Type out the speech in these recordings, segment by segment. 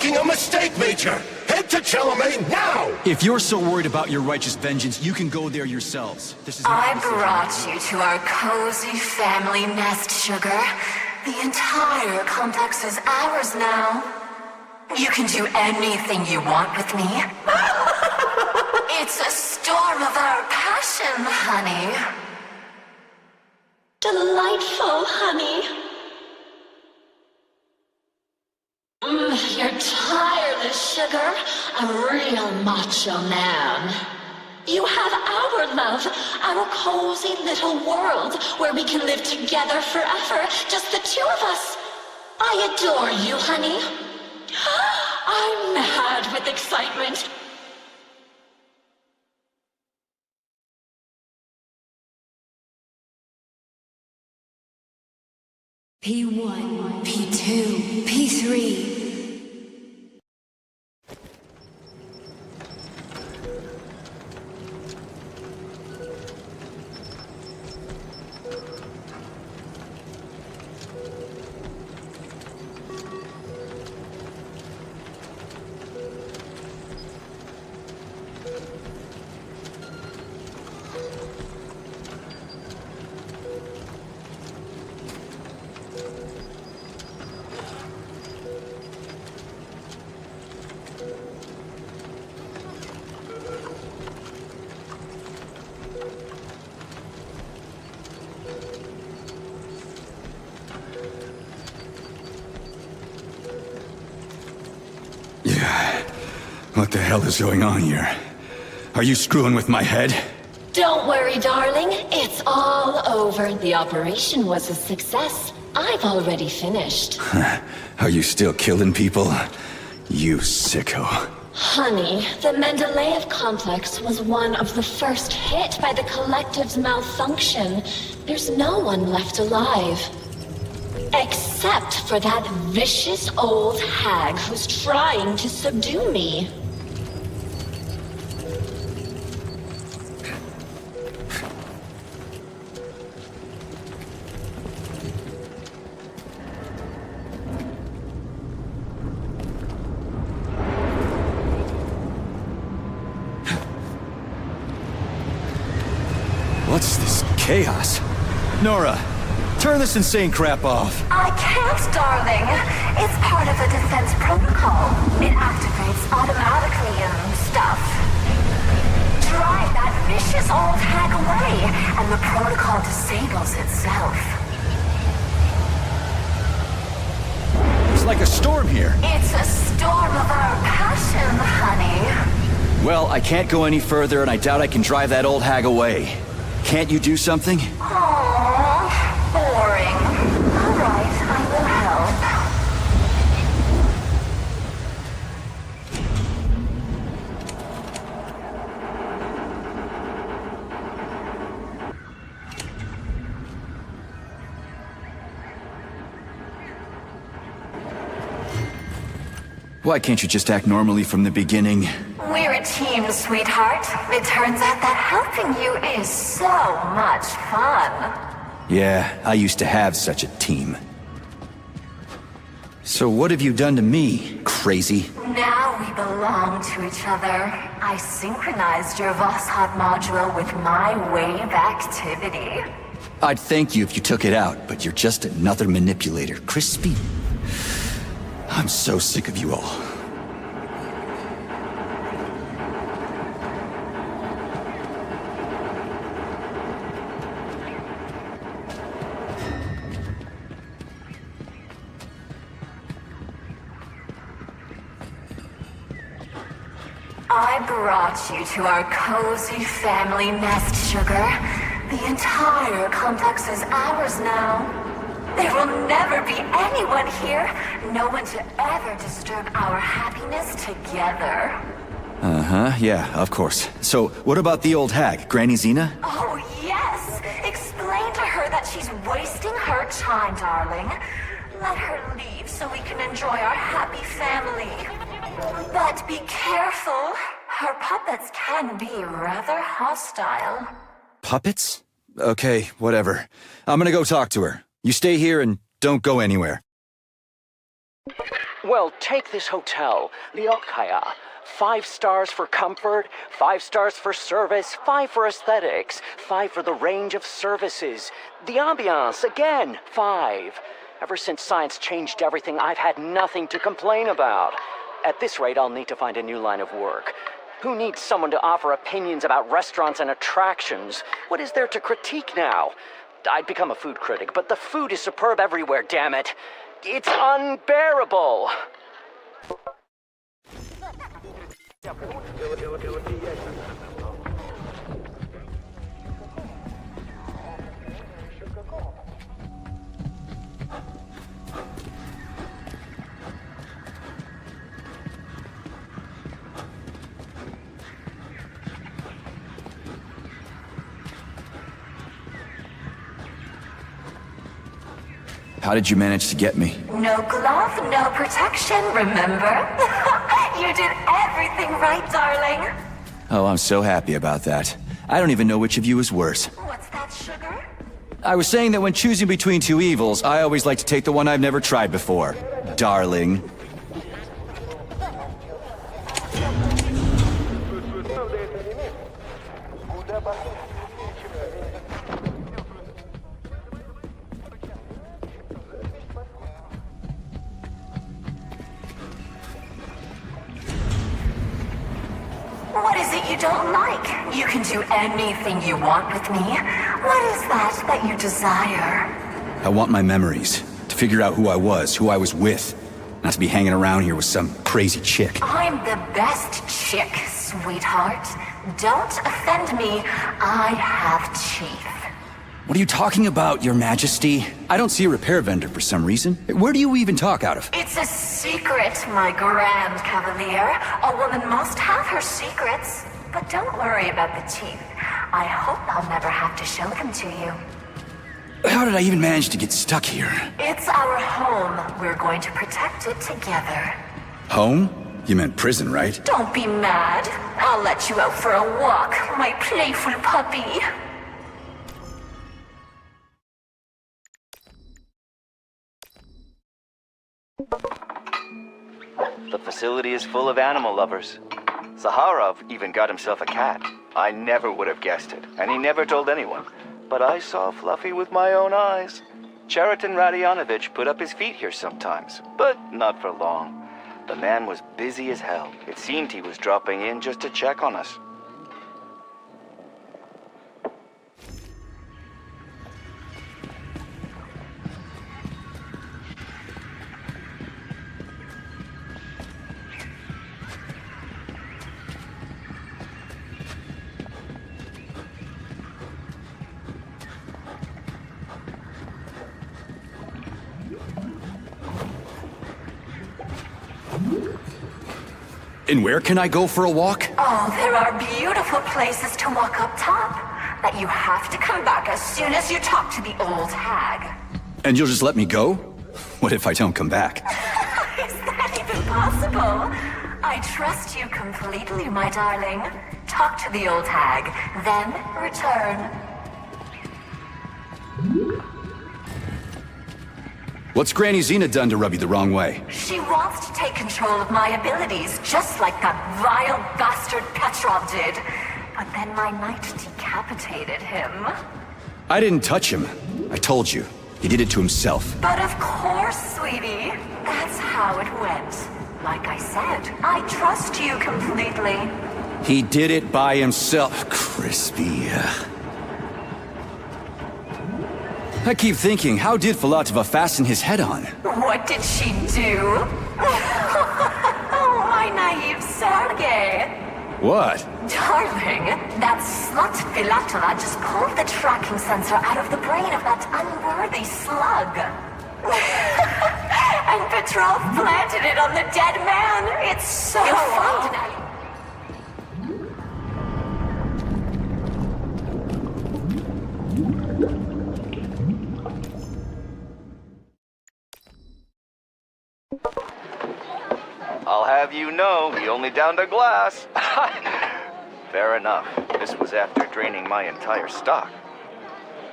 making a mistake, Major! Head to Chalamet now! If you're so worried about your righteous vengeance, you can go there yourselves. This is I brought you to our cozy family nest, Sugar. The entire complex is ours now. You can do anything you want with me. It's a storm of our passion, honey. Delightful, honey. You're tireless, Sugar. A real macho man. You have our love, our cozy little world where we can live together forever, just the two of us. I adore you, honey. I'm mad with excitement. P1, P2, P3. What the hell is going on here? Are you screwing with my head? Don't worry, darling. It's all over. The operation was a success. I've already finished. Are you still killing people? You sicko. Honey, the Mendeleev complex was one of the first hit by the collective's malfunction. There's no one left alive. Except for that vicious old hag who's trying to subdue me. What's this chaos? Nora, turn this insane crap off. I can't, darling. It's part of a defense protocol. It activates automatically and stuff. Drive that vicious old hag away, and the protocol disables itself. It's like a storm here. It's a storm of our passion, honey. Well, I can't go any further, and I doubt I can drive that old hag away. Can't you do something? Aww, boring. All right, I will help. Why can't you just act normally from the beginning? We're a team, sweetheart. It turns out that helping you is so much fun. Yeah, I used to have such a team. So what have you done to me, crazy? Now we belong to each other. I synchronized your Voskhod module with my wave activity. I'd thank you if you took it out, but you're just another manipulator. Crispy. I'm so sick of you all. I brought you to our cozy family nest, Sugar. The entire complex is ours now. There will never be anyone here, no one to ever disturb our happiness together. Uh-huh, yeah, of course. So, what about the old hag, Granny Xena? Oh, yes! Explain to her that she's wasting her time, darling. Let her leave so we can enjoy our happy family. But be careful. Her puppets can be rather hostile. Puppets? Okay, whatever. I'm gonna go talk to her. You stay here and don't go anywhere. Well, take this hotel, the Okaya. 5 stars for comfort, 5 stars for service, 5 for aesthetics, 5 for the range of services. The ambiance, again, 5. Ever since science changed everything, I've had nothing to complain about. At this rate, I'll need to find a new line of work. Who needs someone to offer opinions about restaurants and attractions? What is there to critique now? I'd become a food critic, but the food is superb everywhere, damn it. It's unbearable. How did you manage to get me? No glove, no protection, remember? You did everything right, darling. Oh, I'm so happy about that. I don't even know which of you is worse. What's that, sugar? I was saying that when choosing between 2 evils, I always like to take the one I've never tried before. Darling. What is it you don't like? You can do anything you want with me. What is that you desire? I want my memories. To figure out who I was with. Not to be hanging around here with some crazy chick. I'm the best chick, sweetheart. Don't offend me. I have teeth. What are you talking about, Your Majesty? I don't see a repair vendor for some reason. Where do you even talk out of? It's a secret, my grand cavalier. A woman must have her secrets. But don't worry about the teeth. I hope I'll never have to show them to you. How did I even manage to get stuck here? It's our home. We're going to protect it together. Home? You meant prison, right? Don't be mad. I'll let you out for a walk, my playful puppy. The facility is full of animal lovers. Zaharov even got himself a cat. I never would have guessed it, and he never told anyone. But I saw Fluffy with my own eyes. Cheriton Radionovich put up his feet here sometimes, but not for long. The man was busy as hell. It seemed he was dropping in just to check on us. And where can I go for a walk? Oh, there are beautiful places to walk up top. But you have to come back as soon as you talk to the old hag. And you'll just let me go? What if I don't come back? Is that even possible? I trust you completely, my darling. Talk to the old hag, then return. What's Granny Xena done to rub you the wrong way? She wants to take control of my abilities, just like that vile bastard Petrov did. But then my knight decapitated him. I didn't touch him. I told you. He did it to himself. But of course, sweetie. That's how it went. Like I said, I trust you completely. He did it by himself. Crispy. I keep thinking, how did Filatova fasten his head on? What did she do? Oh, my naive Sergei. What? Darling, that slut Filatova just pulled the tracking sensor out of the brain of that unworthy slug. And Petrov planted it on the dead man. It's so fun. I'll have you know, he only downed a glass. Fair enough. This was after draining my entire stock.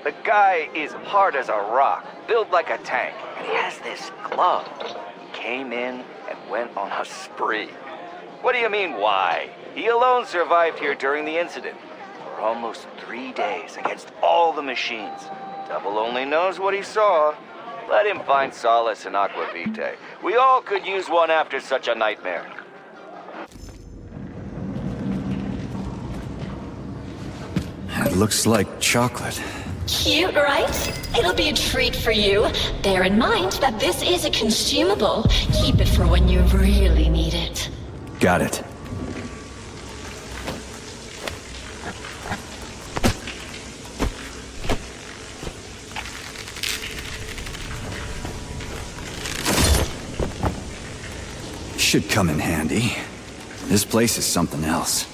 The guy is hard as a rock, built like a tank, and he has this glove. He came in and went on a spree. What do you mean, why? He alone survived here during the incident. For almost 3 days against all the machines. Devil only knows what he saw. Let him find solace in Aqua Vitae. We all could use one after such a nightmare. It looks like chocolate. Cute, right? It'll be a treat for you. Bear in mind that this is a consumable. Keep it for when you really need it. Got it. Should come in handy. This place is something else.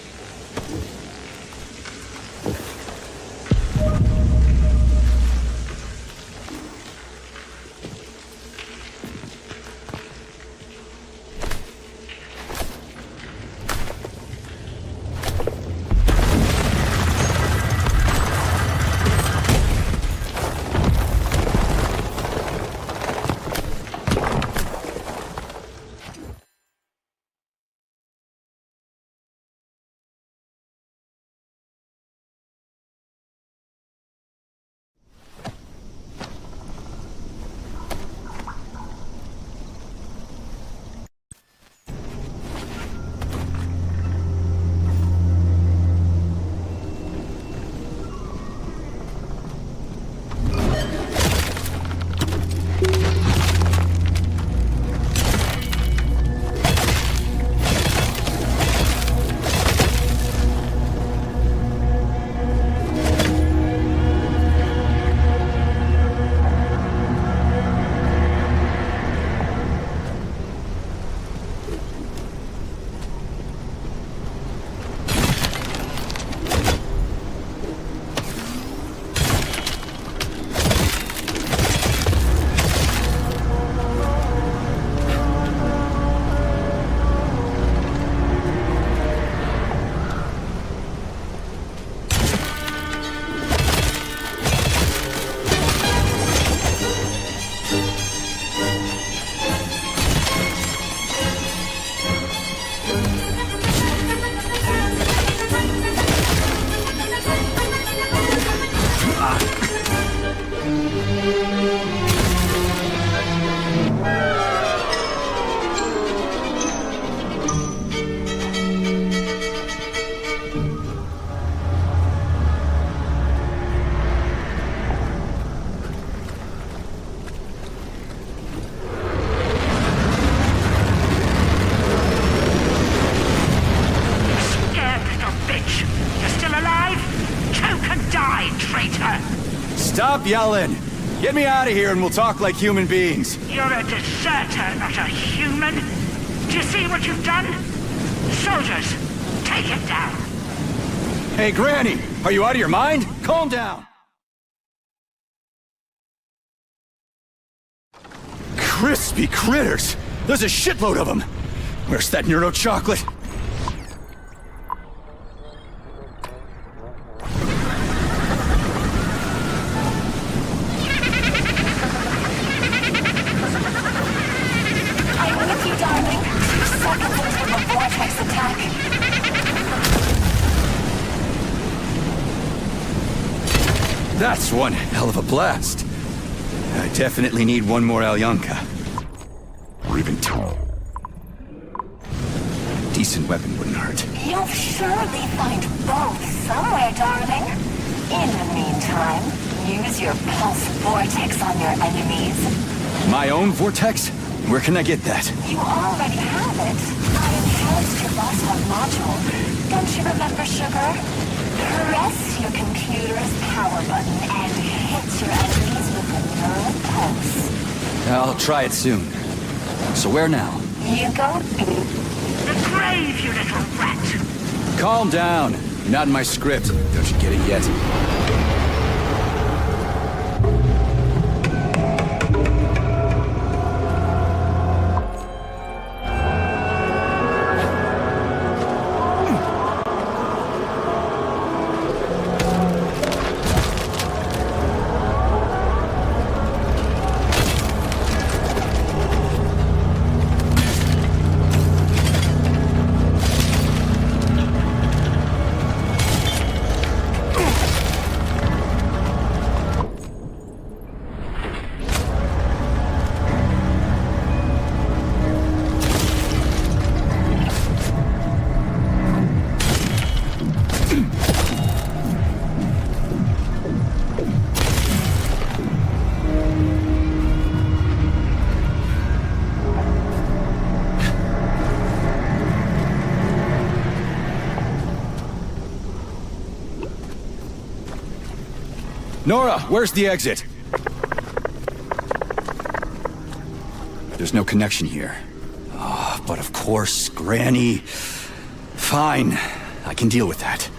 Stop yelling! Get me out of here and we'll talk like human beings. You're a deserter, not a human. Do you see what you've done? Soldiers, take him down. Hey, Granny! Are you out of your mind? Calm down! Crispy critters! There's a shitload of them! Where's that neuro chocolate? That's one hell of a blast. I definitely need one more Alyonka. Or even two. Decent weapon wouldn't hurt. You'll surely find both somewhere, darling. In the meantime, use your pulse vortex on your enemies. My own vortex? Where can I get that? You already have it. I enhanced your boss hub module. Don't you remember, Sugar? Press your computer's power button and hit your enemies with a neural pulse. I'll try it soon. So where now? You go... The grave, you little rat! Calm down. You're not in my script. Don't you get it yet? Nora, where's the exit? There's no connection here. Ah, but of course, Granny. Fine, I can deal with that.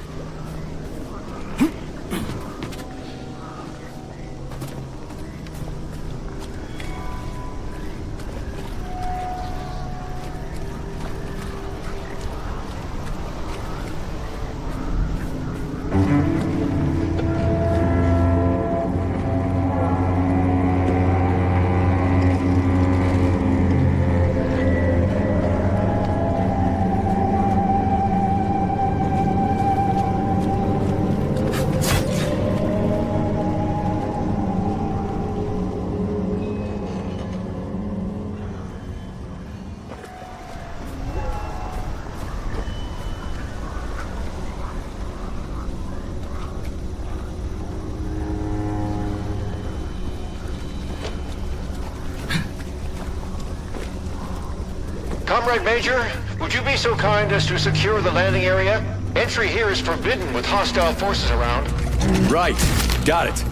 Comrade Major, would you be so kind as to secure the landing area? Entry here is forbidden with hostile forces around. Right, got it.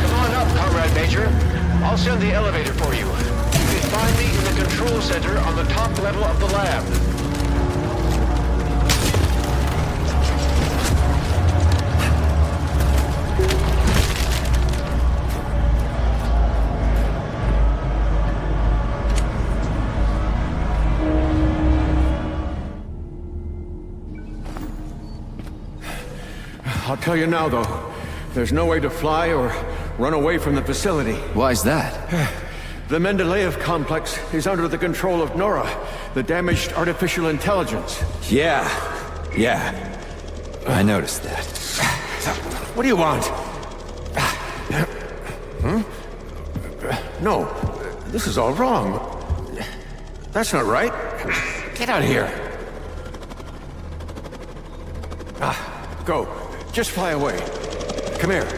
Come on up, Comrade Major. I'll send the elevator for you. You can find me in the control center on the top level of the lab. I'll tell you now, though. There's no way to fly or run away from the facility. Why's that? The Mendeleev complex is under the control of Nora, the damaged artificial intelligence. Yeah. I noticed that. What do you want? No, this is all wrong. That's not right. Get out of here. Go. Just fly away. Come here.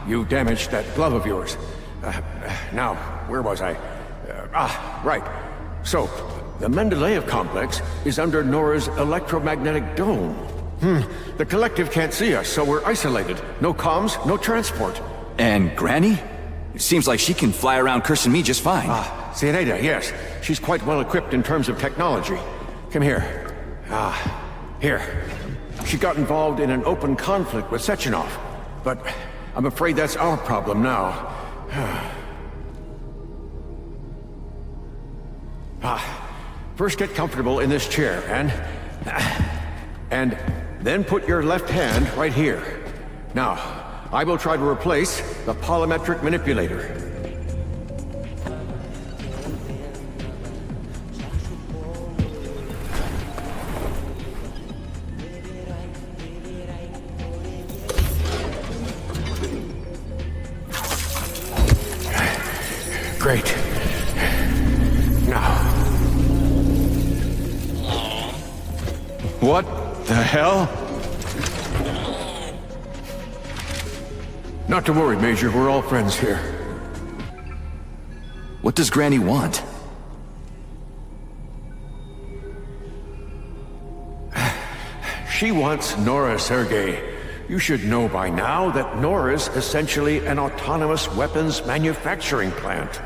You damaged that glove of yours. Now, where was I? Right. So, the Mendeleev complex is under Nora's electromagnetic dome. The collective can't see us, so we're isolated. No comms, no transport. And Granny? It seems like she can fly around cursing me just fine. Zinaida, yes. She's quite well equipped in terms of technology. Come here. Here. She got involved in an open conflict with Sechenov, but I'm afraid that's our problem now. First get comfortable in this chair, and then put your left hand right here. Now, I will try to replace the polymetric manipulator. Great. Now. What the hell? Not to worry, Major. We're all friends here. What does Granny want? She wants Nora, Sergei. You should know by now that Nora's essentially an autonomous weapons manufacturing plant.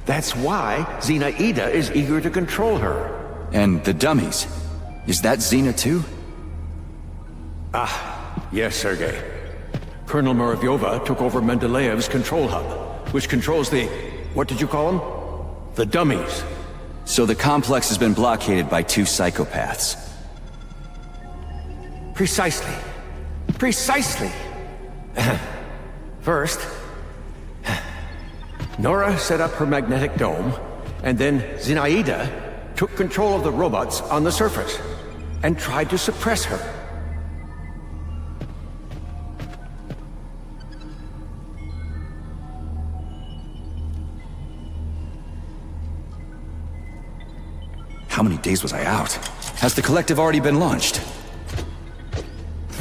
That's why Zinaida is eager to control her. And the dummies. Is that Xena too? Yes, Sergei. Colonel Muravyova took over Mendeleev's control hub, which controls the... what did you call them? The dummies. So the complex has been blockaded by two psychopaths. Precisely. First, Nora set up her magnetic dome, and then Zinaida took control of the robots on the surface and tried to suppress her. How many days was I out? Has the collective already been launched?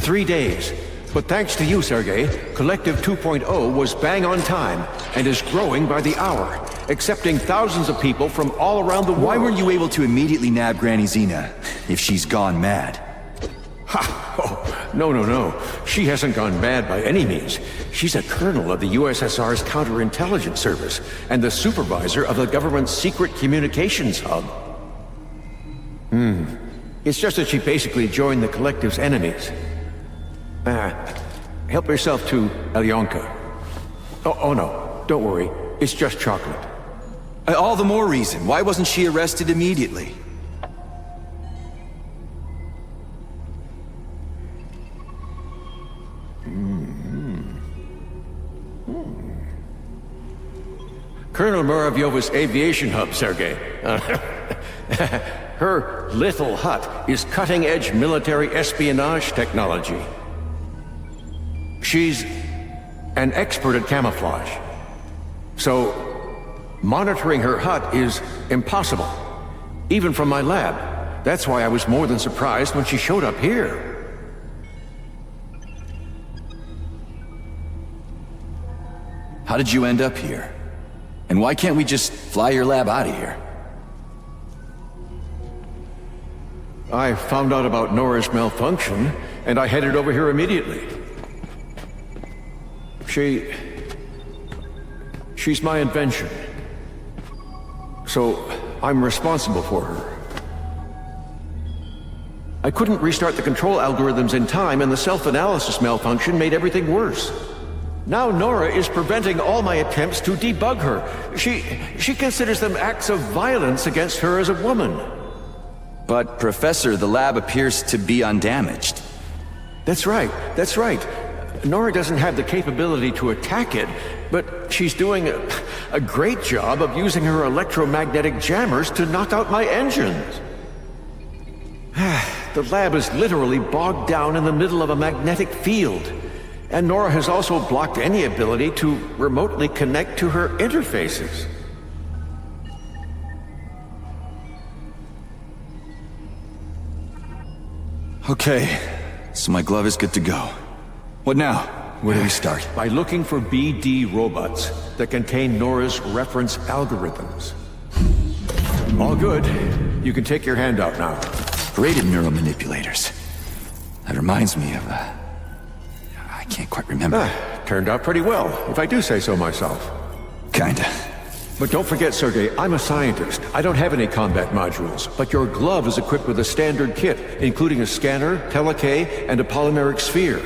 3 days. But thanks to you, Sergei, Collective 2.0 was bang on time and is growing by the hour, accepting thousands of people from all around the world. Why weren't you able to immediately nab Granny Xena if she's gone mad? Ha! Oh, no. She hasn't gone mad by any means. She's a colonel of the USSR's counterintelligence service and the supervisor of the government's secret communications hub. It's just that she basically joined the Collective's enemies. Help yourself to Alyonka. Oh no, don't worry. It's just chocolate. All the more reason. Why wasn't she arrested immediately? Colonel Muravyova's aviation hub, Sergei. Her little hut is cutting-edge military espionage technology. She's an expert at camouflage. So, monitoring her hut is impossible. Even from my lab. That's why I was more than surprised when she showed up here. How did you end up here? And why can't we just fly your lab out of here? I found out about Nora's malfunction, and I headed over here immediately. She's my invention. So, I'm responsible for her. I couldn't restart the control algorithms in time, and the self-analysis malfunction made everything worse. Now Nora is preventing all my attempts to debug her. She considers them acts of violence against her as a woman. But, Professor, the lab appears to be undamaged. That's right. Nora doesn't have the capability to attack it, but she's doing a great job of using her electromagnetic jammers to knock out my engines. The lab is literally bogged down in the middle of a magnetic field. And Nora has also blocked any ability to remotely connect to her interfaces. Okay, so my glove is good to go. What now? Where do we start? By looking for BD robots that contain Nora's reference algorithms. All good. You can take your hand out now. Braided neural manipulators. That reminds me of I can't quite remember. Turned out pretty well, if I do say so myself. Kinda. But don't forget, Sergei, I'm a scientist. I don't have any combat modules, but your glove is equipped with a standard kit, including a scanner, telekay, and a polymeric sphere.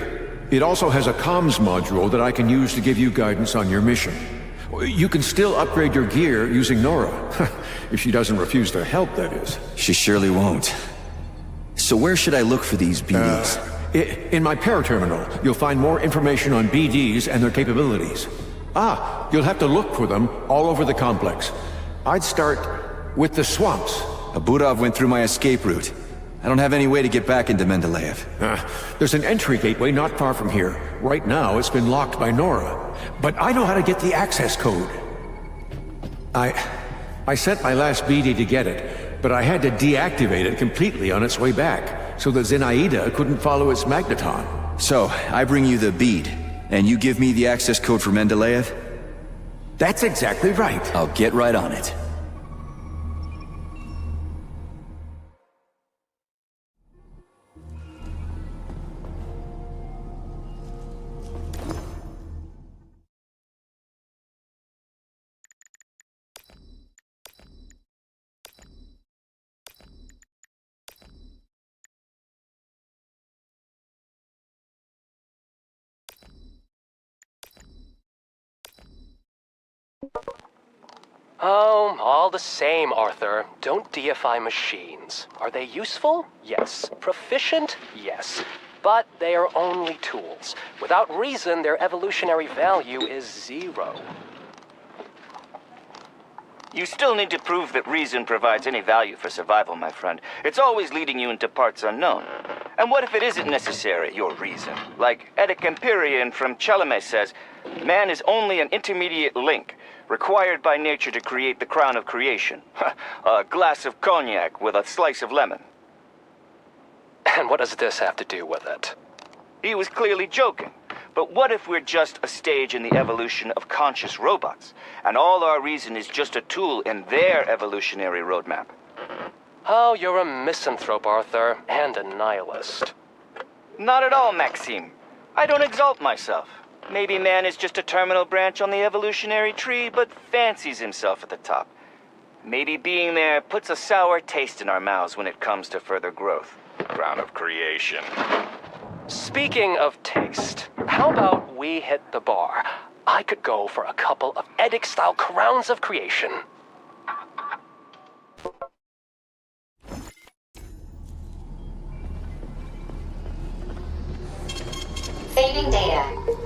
It also has a comms module that I can use to give you guidance on your mission. You can still upgrade your gear using Nora. If she doesn't refuse to help, that is. She surely won't. So where should I look for these BDs? In my paraterminal, you'll find more information on BDs and their capabilities. You'll have to look for them all over the complex. I'd start with the swamps. Aburov went through my escape route. I don't have any way to get back into Mendeleev. There's an entry gateway not far from here. Right now, it's been locked by Nora. But I know how to get the access code. I sent my last BD to get it, but I had to deactivate it completely on its way back, so that Zenaida couldn't follow its magneton. So, I bring you the bead, and you give me the access code for Mendeleev? That's exactly right. I'll get right on it. Oh, all the same, Arthur. Don't deify machines. Are they useful? Yes. Proficient? Yes. But they are only tools. Without reason, their evolutionary value is 0. You still need to prove that reason provides any value for survival, my friend. It's always leading you into parts unknown. And what if it isn't necessary, your reason? Like Eddic Empyrean from Chalamet says, man is only an intermediate link, required by nature to create the crown of creation. A glass of cognac with a slice of lemon. And what does this have to do with it? He was clearly joking. But what if we're just a stage in the evolution of conscious robots, and all our reason is just a tool in their evolutionary roadmap? Oh, you're a misanthrope, Arthur, and a nihilist. Not at all, Maxime. I don't exalt myself. Maybe man is just a terminal branch on the evolutionary tree, but fancies himself at the top. Maybe being there puts a sour taste in our mouths when it comes to further growth. Crown of creation. Speaking of taste, how about we hit the bar? I could go for a couple of Edic-style crowns of creation. Saving data.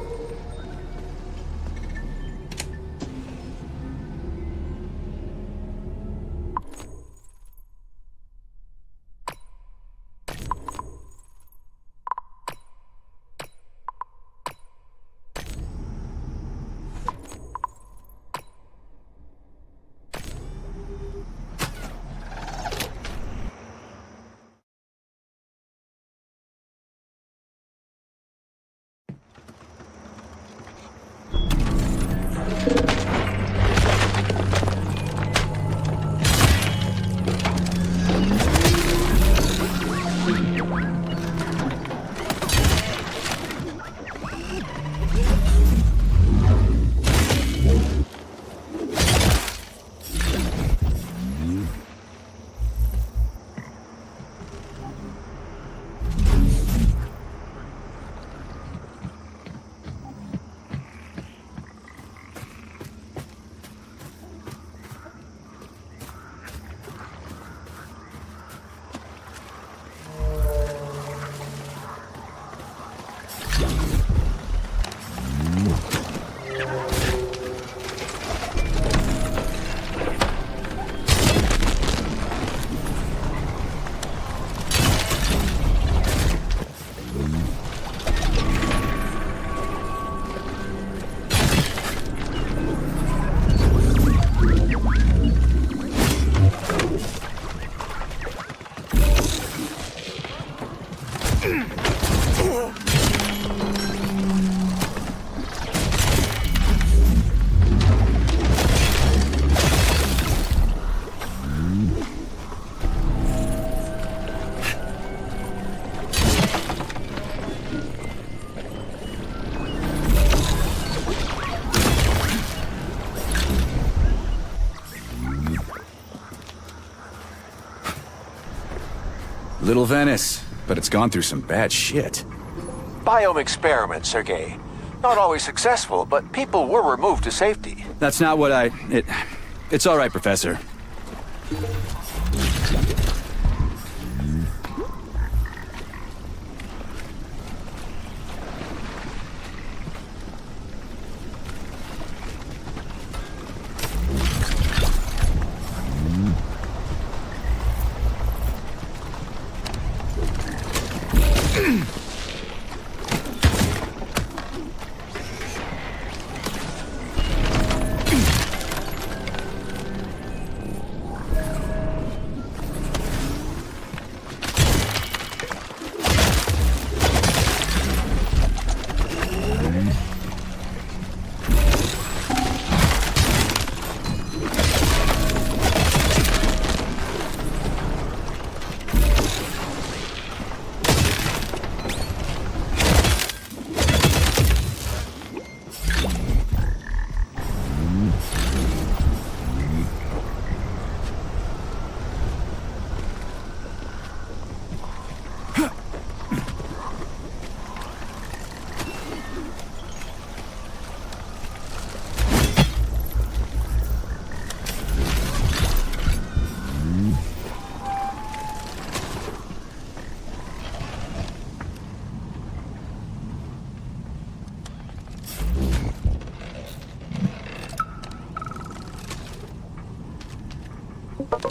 Little Venice, but it's gone through some bad shit. Biome experiments, Sergei. Not always successful, but people were removed to safety. That's not what It's all right, Professor.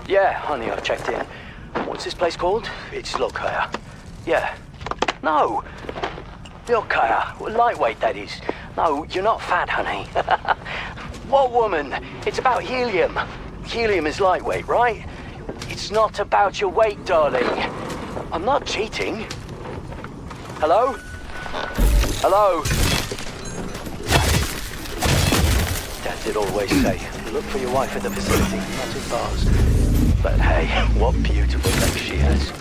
Yeah, honey, I've checked in. What's this place called? It's Lokaya. Yeah. No! Lokaya. Lightweight, that is. No, you're not fat, honey. What woman? It's about helium. Helium is lightweight, right? It's not about your weight, darling. I'm not cheating. Hello? Hello? Dad did always say, look for your wife in the vicinity, not in bars. But hey, what beautiful legs she has.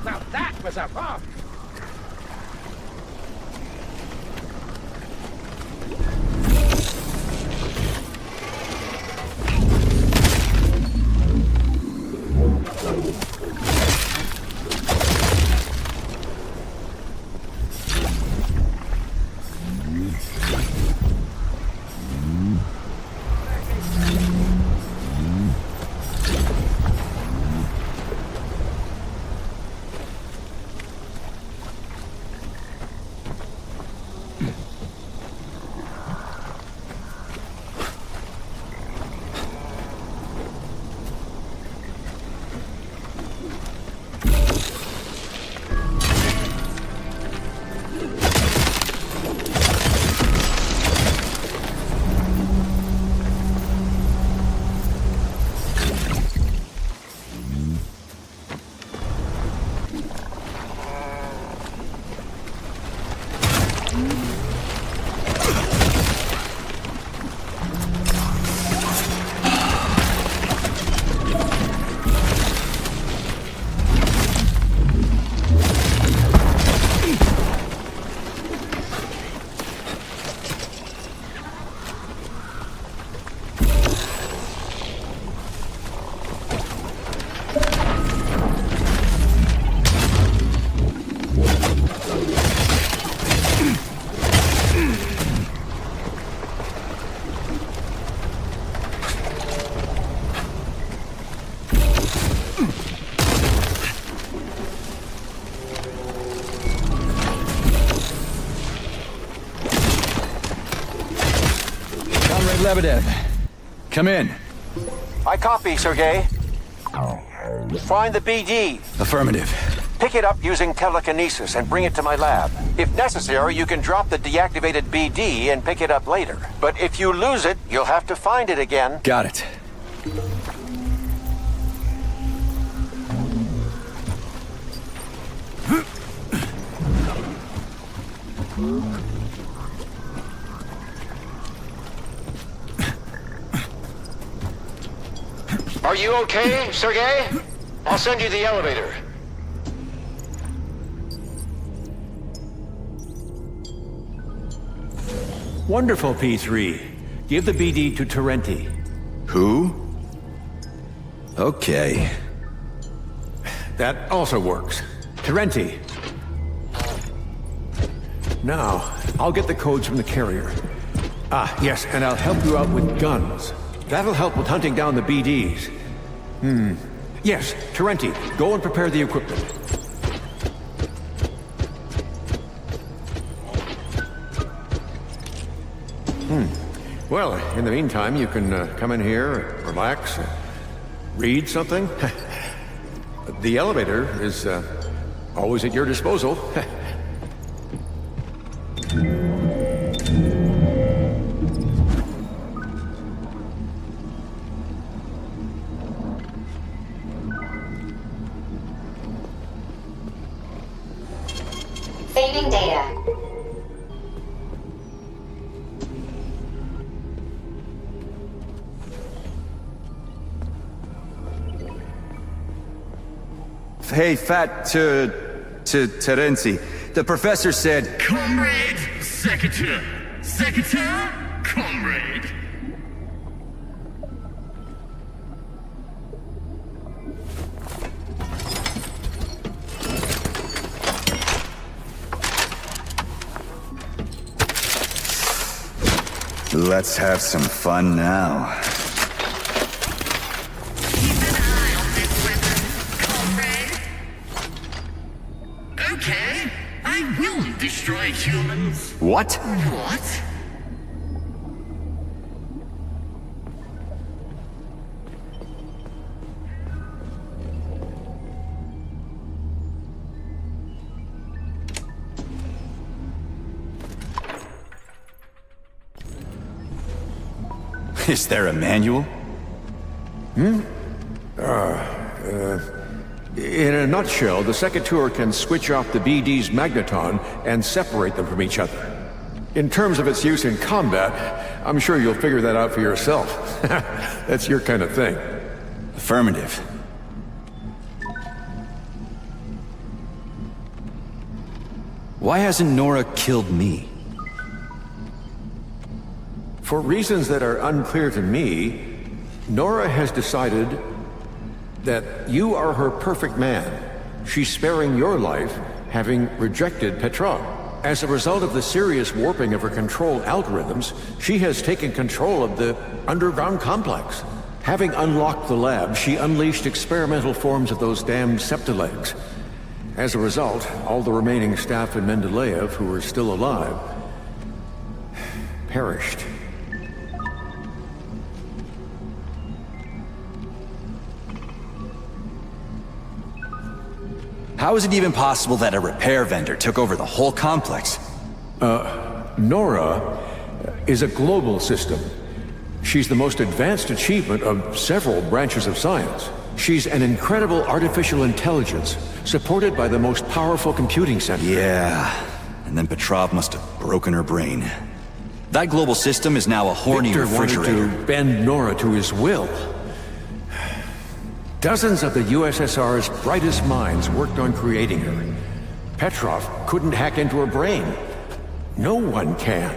Now that was a bomb! Lebedev, come in. I copy, Sergei. Find the BD. Affirmative. Pick it up using telekinesis and bring it to my lab. If necessary, you can drop the deactivated BD and pick it up later. But if you lose it, you'll have to find it again. Got it. You okay, Sergei? I'll send you the elevator. Wonderful, P3. Give the BD to Terenti. Who? Okay. That also works. Terenti. Now, I'll get the codes from the carrier. Ah, yes, and I'll help you out with guns. That'll help with hunting down the BDs. Yes, Terenti, go and prepare the equipment. Well, in the meantime, you can come in here, relax, read something. The elevator is always at your disposal. Saving data. Hey, Terenti. The professor said... Comrade, Secretary. Secretary, comrade. Let's have some fun now. Keep an eye on this weapon, comrade. Okay, I will destroy humans. What? What? Is there a manual? In a nutshell, the Secretary can switch off the BD's magneton and separate them from each other. In terms of its use in combat, I'm sure you'll figure that out for yourself. That's your kind of thing. Affirmative. Why hasn't Nora killed me? For reasons that are unclear to me, Nora has decided that you are her perfect man. She's sparing your life, having rejected Petrov. As a result of the serious warping of her control algorithms, she has taken control of the underground complex. Having unlocked the lab, she unleashed experimental forms of those damned septilegs. As a result, all the remaining staff in Mendeleev who were still alive perished. How is it even possible that a repair vendor took over the whole complex? Nora is a global system. She's the most advanced achievement of several branches of science. She's an incredible artificial intelligence, supported by the most powerful computing center. Yeah, and then Petrov must have broken her brain. That global system is now a horny Victor refrigerator. wanted to bend Nora to his will. Dozens of the USSR's brightest minds worked on creating her. Petrov couldn't hack into her brain. No one can.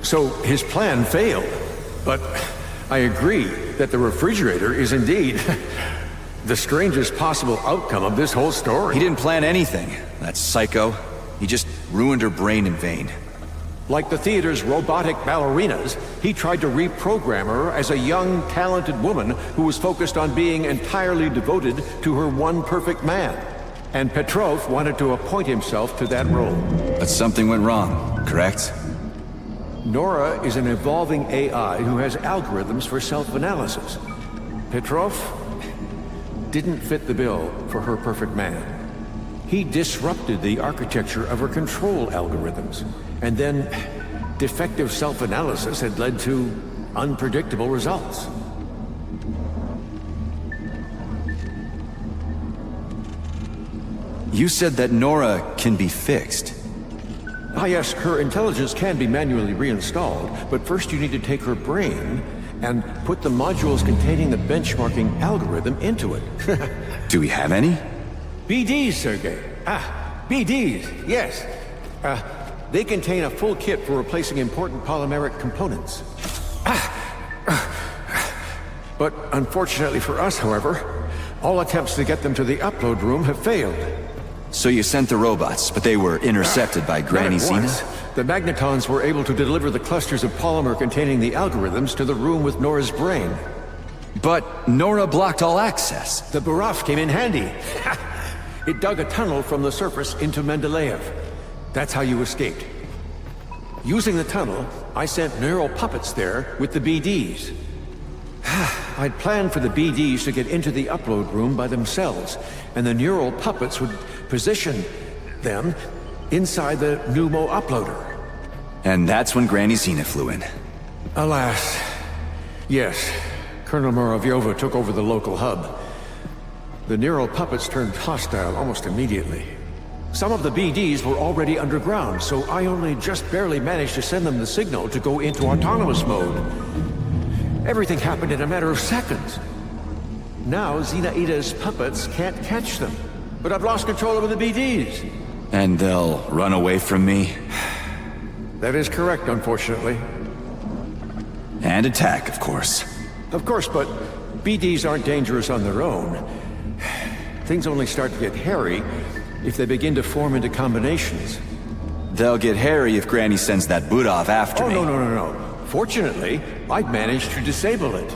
So his plan failed. But I agree that the refrigerator is indeed the strangest possible outcome of this whole story. He didn't plan anything, that psycho. He just ruined her brain in vain. Like the theater's robotic ballerinas, he tried to reprogram her as a young, talented woman who was focused on being entirely devoted to her one perfect man. And Petrov wanted to appoint himself to that role. But something went wrong, correct? Nora is an evolving AI who has algorithms for self-analysis. Petrov didn't fit the bill for her perfect man. He disrupted the architecture of her control algorithms. And then, defective self-analysis had led to unpredictable results. You said that Nora can be fixed. Ah, yes, her intelligence can be manually reinstalled, but first you need to take her brain and put the modules containing the benchmarking algorithm into it. Do we have any? BDs, Sergei. BDs, yes. They contain a full kit for replacing important polymeric components. But unfortunately for us, however, all attempts to get them to the upload room have failed. So you sent the robots, but they were intercepted by Granny Not at once. Xena? The magnetons were able to deliver the clusters of polymer containing the algorithms to the room with Nora's brain. But Nora blocked all access. The Baraf came in handy. It dug a tunnel from the surface into Mendeleev. That's how you escaped. Using the tunnel, I sent neural puppets there with the BDs. I'd planned for the BDs to get into the upload room by themselves, and the neural puppets would position them inside the Pneumo uploader. And that's when Granny Xena flew in. Alas. Yes, Colonel Muravyova took over the local hub. The neural puppets turned hostile almost immediately. Some of the BDs were already underground, so I only just barely managed to send them the signal to go into autonomous mode. Everything happened in a matter of seconds. Now Xenaida's puppets can't catch them, but I've lost control over the BDs. And they'll run away from me? That is correct, unfortunately. And attack, of course. Of course, but BDs aren't dangerous on their own. Things only start to get hairy if they begin to form into combinations. They'll get hairy if Granny sends that Budov after me. No. Fortunately, I've managed to disable it.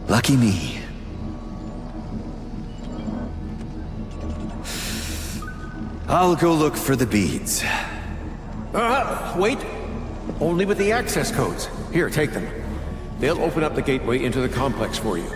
Lucky me. I'll go look for the beads. Wait. Only with the access codes. Here, take them. They'll open up the gateway into the complex for you.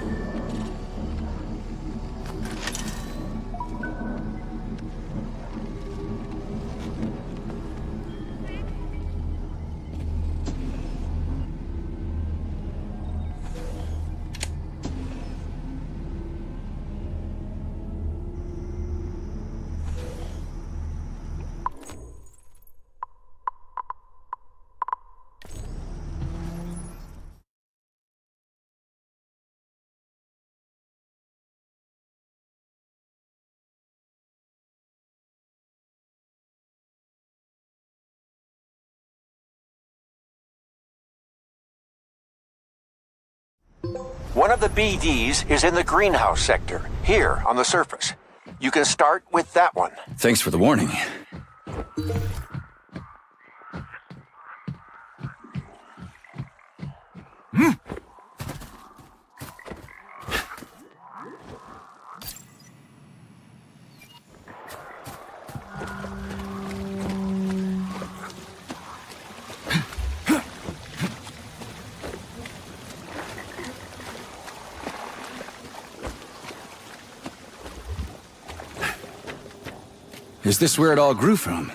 One of the BDs is in the greenhouse sector, here on the surface. You can start with that one. Thanks for the warning. Is this where it all grew from?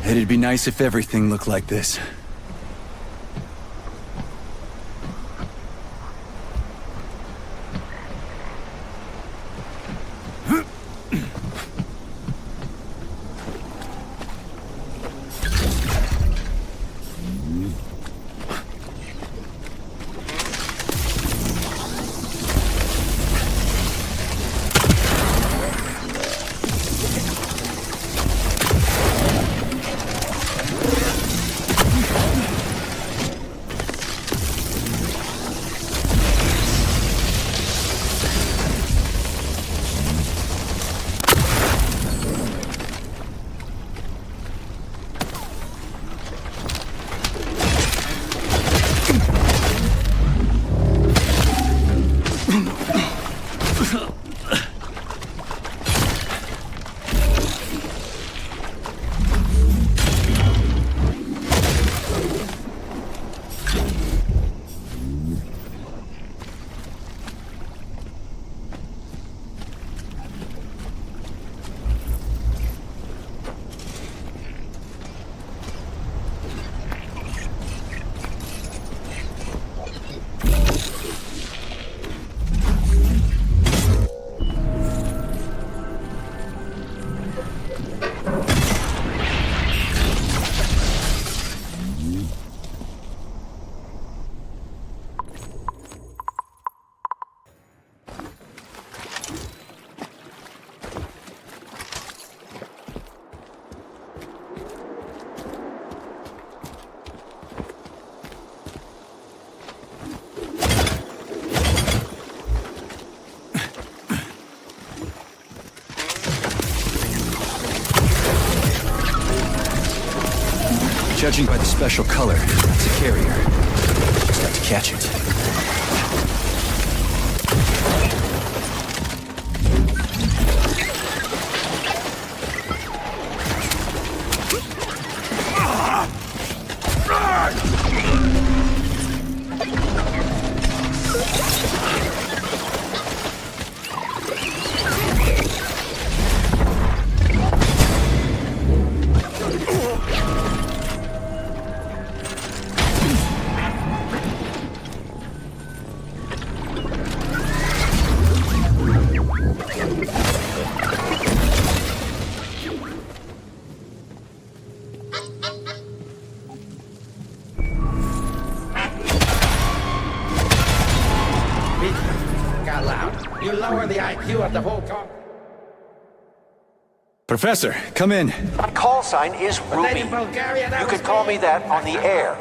It'd be nice if everything looked like this. Judging by the special color, it's a carrier. Just have to catch it. Got loud. You lower the IQ of the whole car. Professor, come in. My call sign is But then Ruby. in Bulgaria, that You was can call me. me that on the air.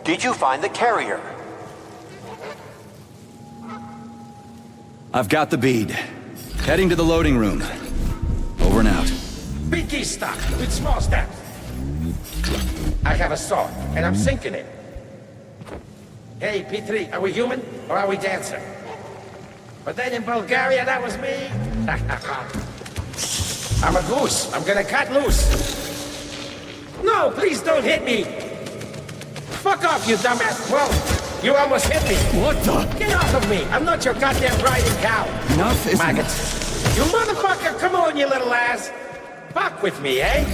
Did you find the carrier? I've got the bead. Heading to the loading room. Over and out. Big key stuck with small steps. I have a sword, and I'm sinking it. Hey, P3, are we human or are we dancer? But then in Bulgaria, that was me. I'm a goose. I'm gonna cut loose. No, please don't hit me. Fuck off, you dumbass. Whoa, you almost hit me. What the? Get off of me. I'm not your goddamn riding cow. Enough is Maggots. You motherfucker, come on, you little ass. Fuck with me, eh?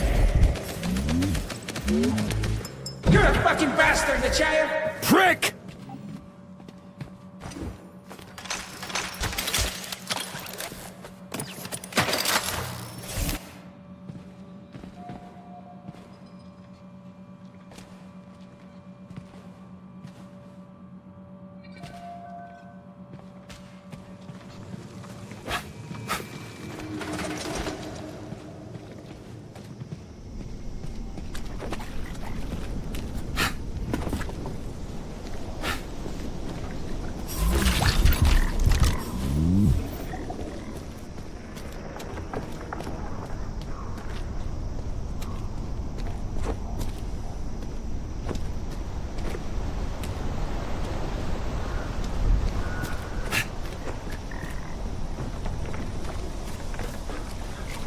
You're a fucking bastard, Nechayev. Prick!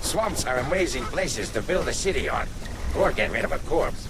Swamps are amazing places to build a city on, or get rid of a corpse.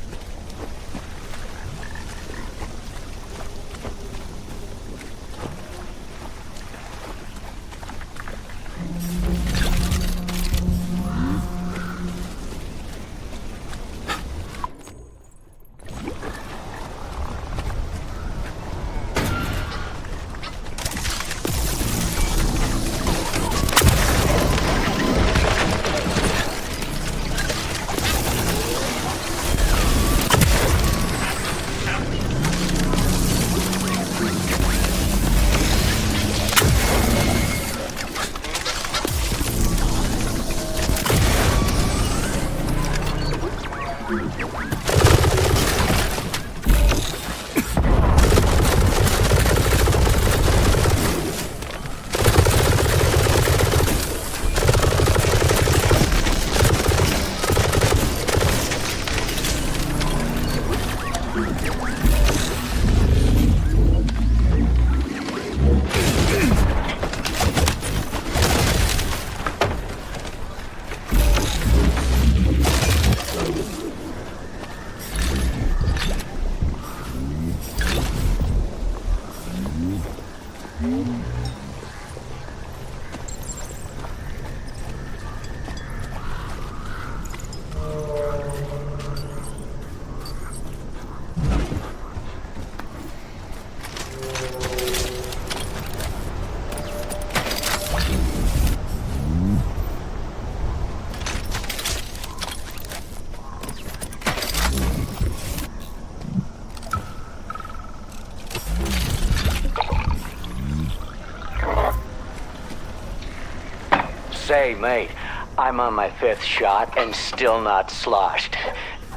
Say, mate, I'm on my 5th shot and still not sloshed.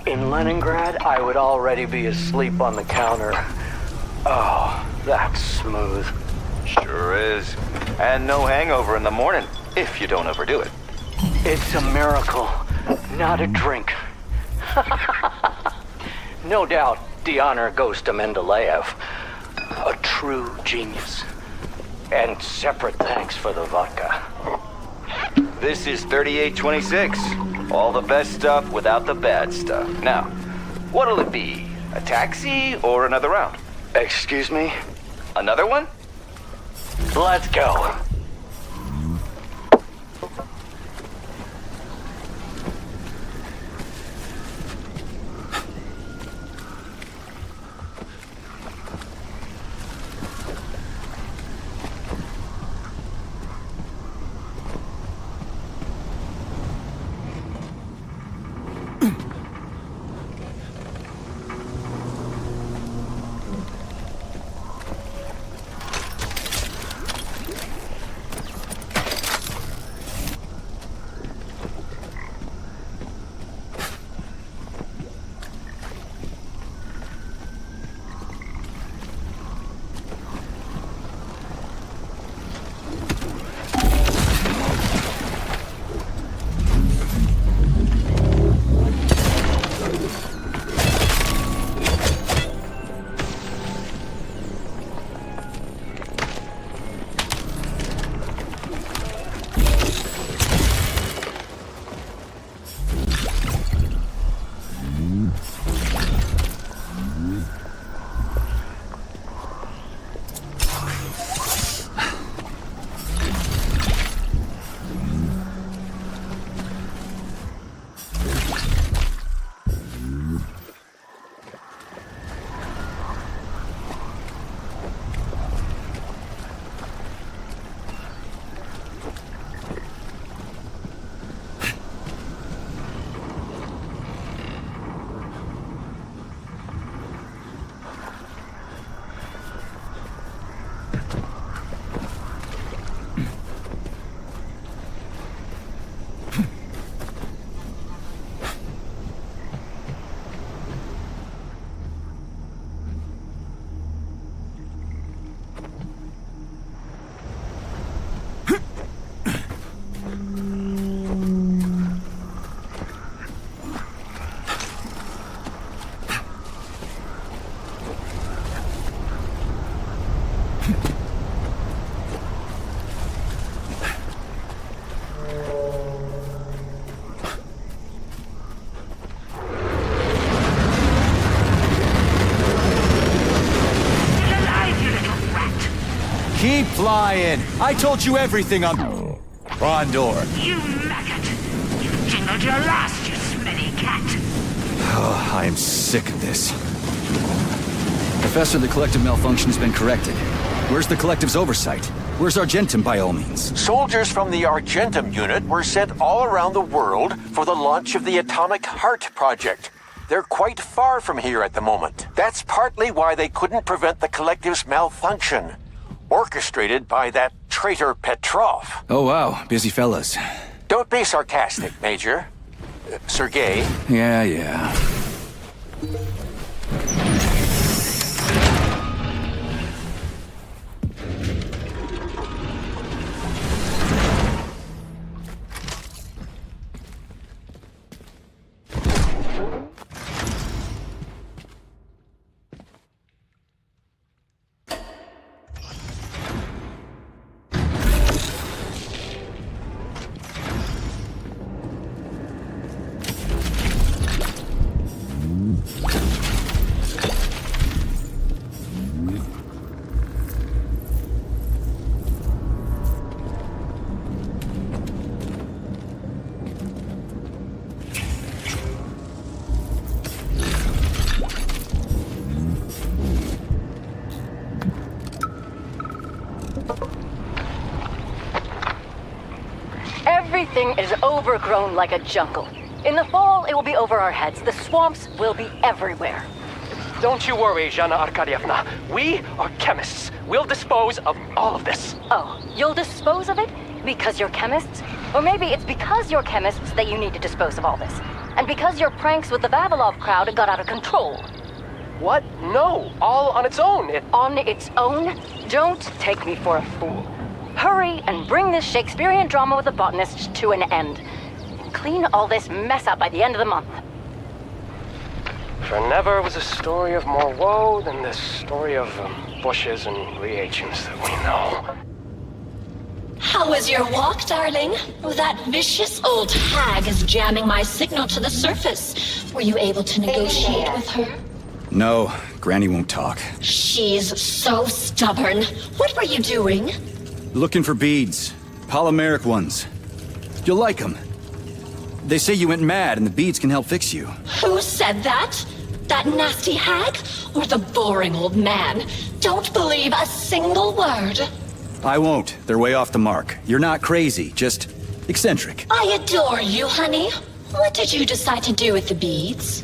In Leningrad, I would already be asleep on the counter. Oh, that's smooth. Sure is. And no hangover in the morning, if you don't overdo it. It's a miracle, not a drink. No doubt the honor goes to Mendeleev. A true genius. And separate thanks for the vodka. This is 3826. All the best stuff without the bad stuff. Now, what'll it be? A taxi or another round? Excuse me? Another one? Let's go. Keep flying. I told you everything on Rondor. You maggot! You've jingled your last, you smelly cat! Oh, I am sick of this. Professor, the collective malfunction's been corrected. Where's the collective's oversight? Where's Argentum, by all means? Soldiers from the Argentum unit were sent all around the world for the launch of the Atomic Heart Project. They're quite far from here at the moment. That's partly why they couldn't prevent the collective's malfunction. Orchestrated by that traitor Petrov. Oh, wow. Busy fellas. Don't be sarcastic, Major. Sergei. Yeah. Everything is overgrown like a jungle. In the fall, it will be over our heads. The swamps will be everywhere. Don't you worry, Zhana Arkadievna. We are chemists. We'll dispose of all of this. Oh, you'll dispose of it? Because you're chemists? Or maybe it's because you're chemists that you need to dispose of all this. And because your pranks with the Vavilov crowd got out of control. What? No, all on its own. On its own? Don't take me for a fool. Hurry and bring this Shakespearean drama with the botanist to an end. Clean all this mess up by the end of the month. For never was a story of more woe than this story of bushes and reagents that we know. How was your walk, darling? That vicious old hag is jamming my signal to the surface. Were you able to negotiate with her? No, Granny won't talk. She's so stubborn. What were you doing? Looking for beads. Polymeric ones. You'll like them. They say you went mad and the beads can help fix you. Who said that? That nasty hag? Or the boring old man? Don't believe a single word. I won't. They're way off the mark. You're not crazy, just eccentric. I adore you, honey. What did you decide to do with the beads?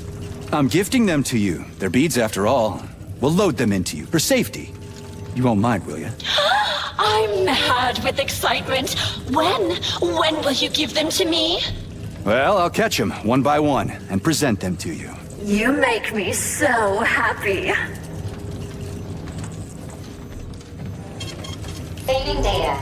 I'm gifting them to you. They're beads after all. We'll load them into you, for safety. You won't mind, will you? I'm mad with excitement. When will you give them to me? Well, I'll catch them one by one and present them to you. You make me so happy. Saving data.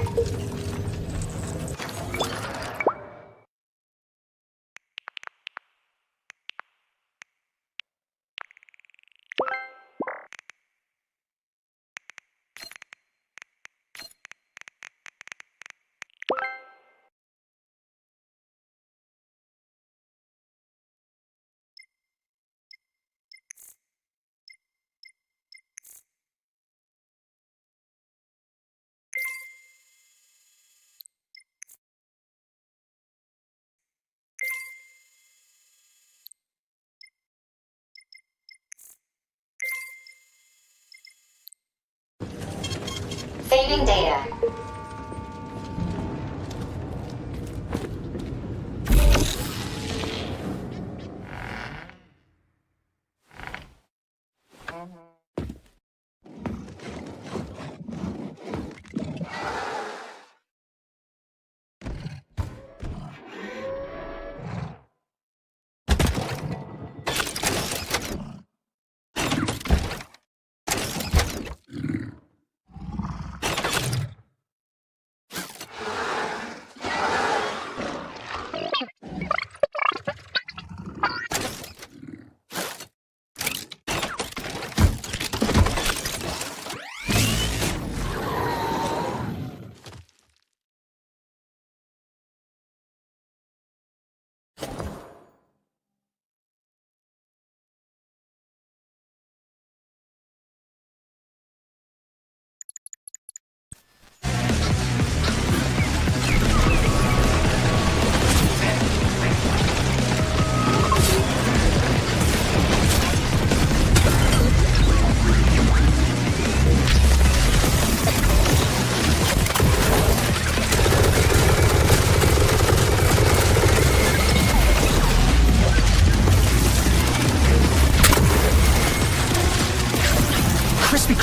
Saving data.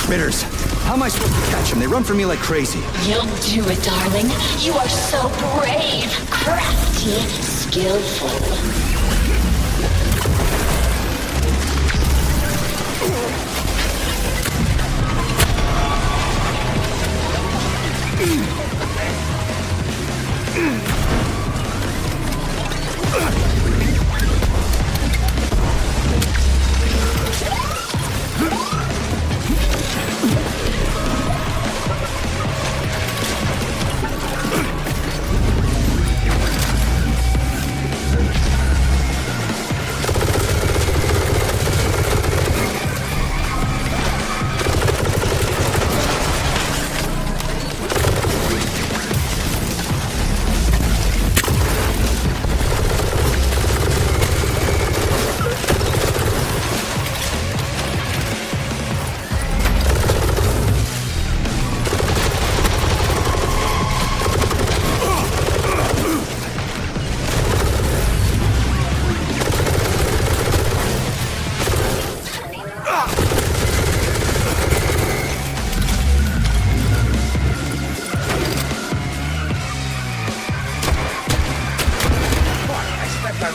Critters. How am I supposed to catch them? They run from me like crazy. You'll do it, darling. You are so brave, crafty, skillful.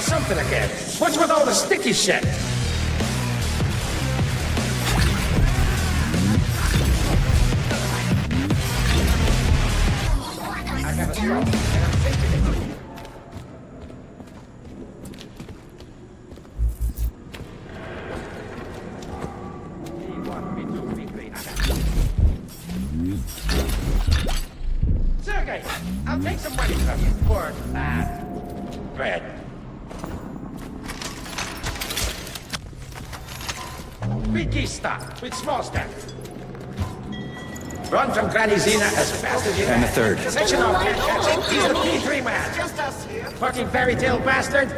Something again. What's with all the sticky shit? I got a throw, and I'm thinking it. I'll take some money from you for, bread. Big key stock with small stamps. Run from Granny Zena as fast as you can. And the third. Section off can't catch him. He's a P3 man. Just us here. Fucking fairy tale bastard.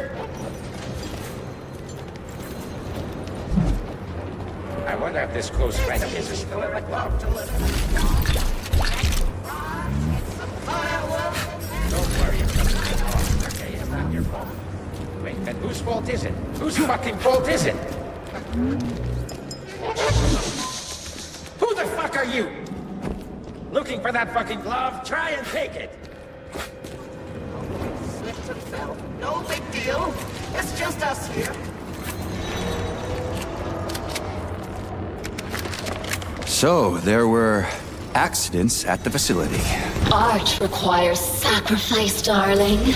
I wonder if this close friend of his is still in the club. Don't worry about it. Okay, it's not your fault. Wait, then whose fault is it? Whose fucking fault is it? Who the fuck are you? Looking for that fucking glove? Try and take it. Slipped and fell. No big deal. It's just us here. So, there were accidents at the facility. Art requires sacrifice, darling.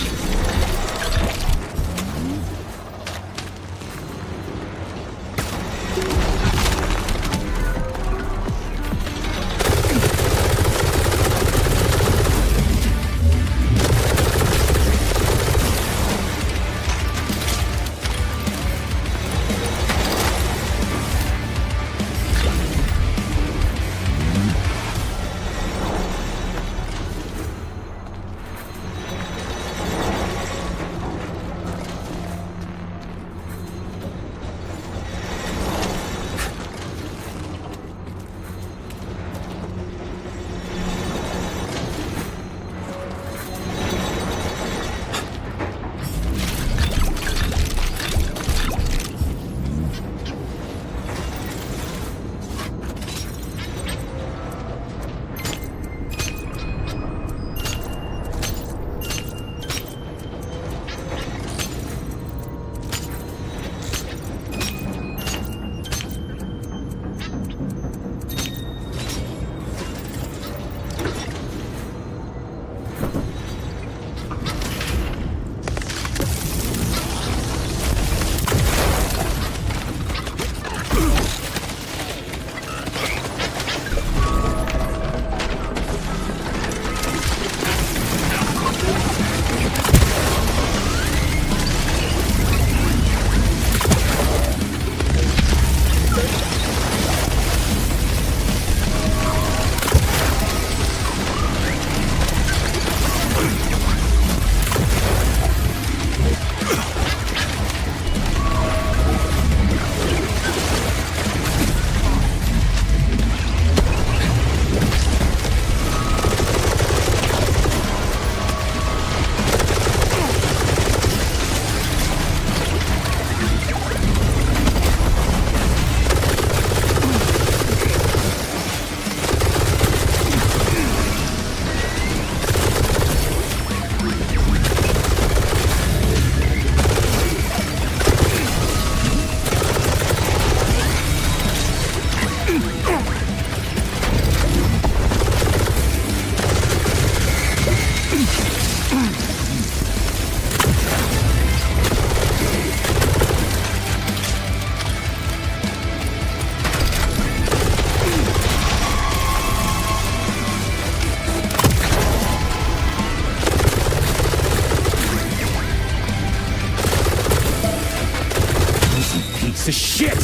Piece of shit!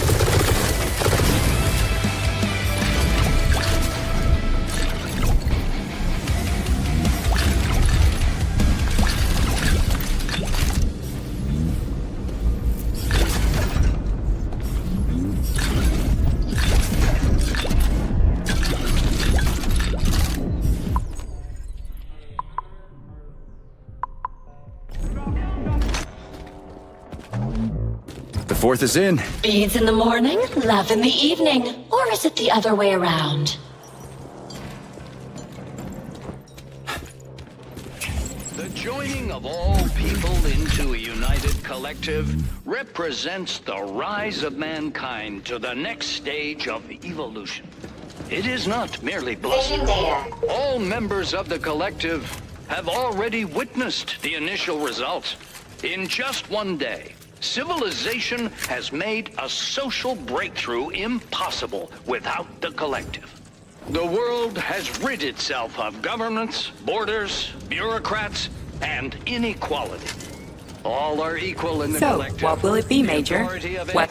The fourth is in. Beads in the morning, love in the evening. Or is it the other way around? The joining of all people into a united collective represents the rise of mankind to the next stage of evolution. It is not merely bluster. All members of the collective have already witnessed the initial results. In just one day, civilization has made a social breakthrough impossible without the collective. The world has rid itself of governments, borders, bureaucrats, and inequality. All are equal in the collective. So, what will it be, Major? What?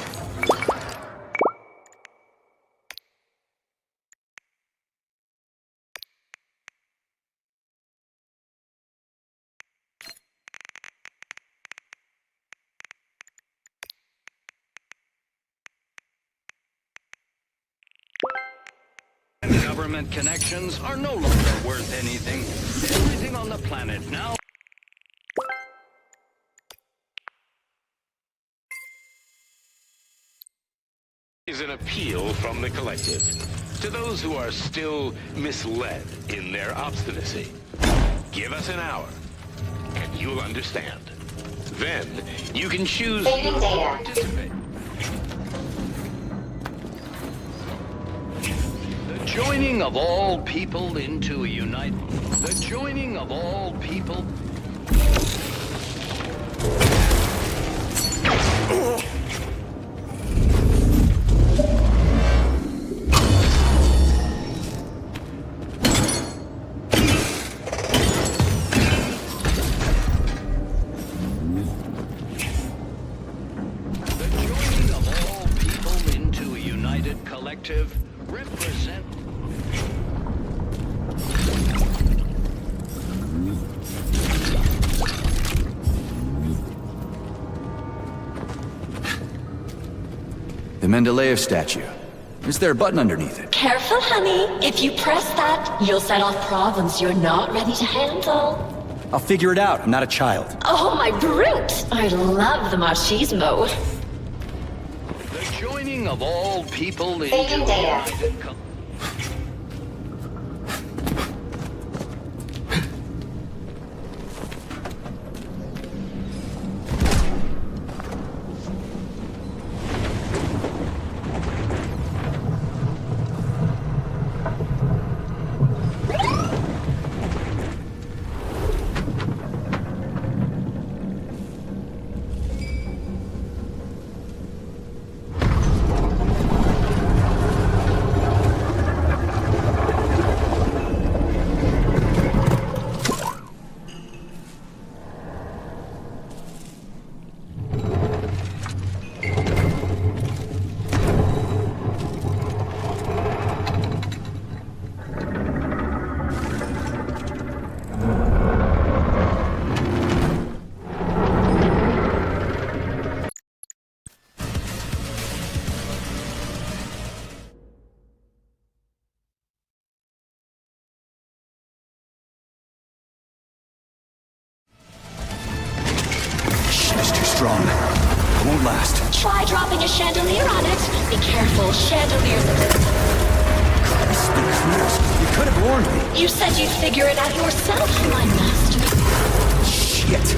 Government connections are no longer worth anything. Everything on the planet now is an appeal from the collective to those who are still misled in their obstinacy. Give us an hour, and you'll understand. Then, you can choose Saving to data. participate. the joining of all people into a united. The joining of all people. Collective represent. The Mendeleev statue. Is there a button underneath it? Careful, honey. If you press that, you'll set off problems you're not ready to handle. I'll figure it out. I'm not a child. Oh, my brute! I love the machismo. The joining of all people into Saving data. united co- Shit's too strong. It won't last. Try dropping a chandelier on it. Be careful, chandeliers. You could have warned me. You said you'd figure it out yourself, my master. Shit.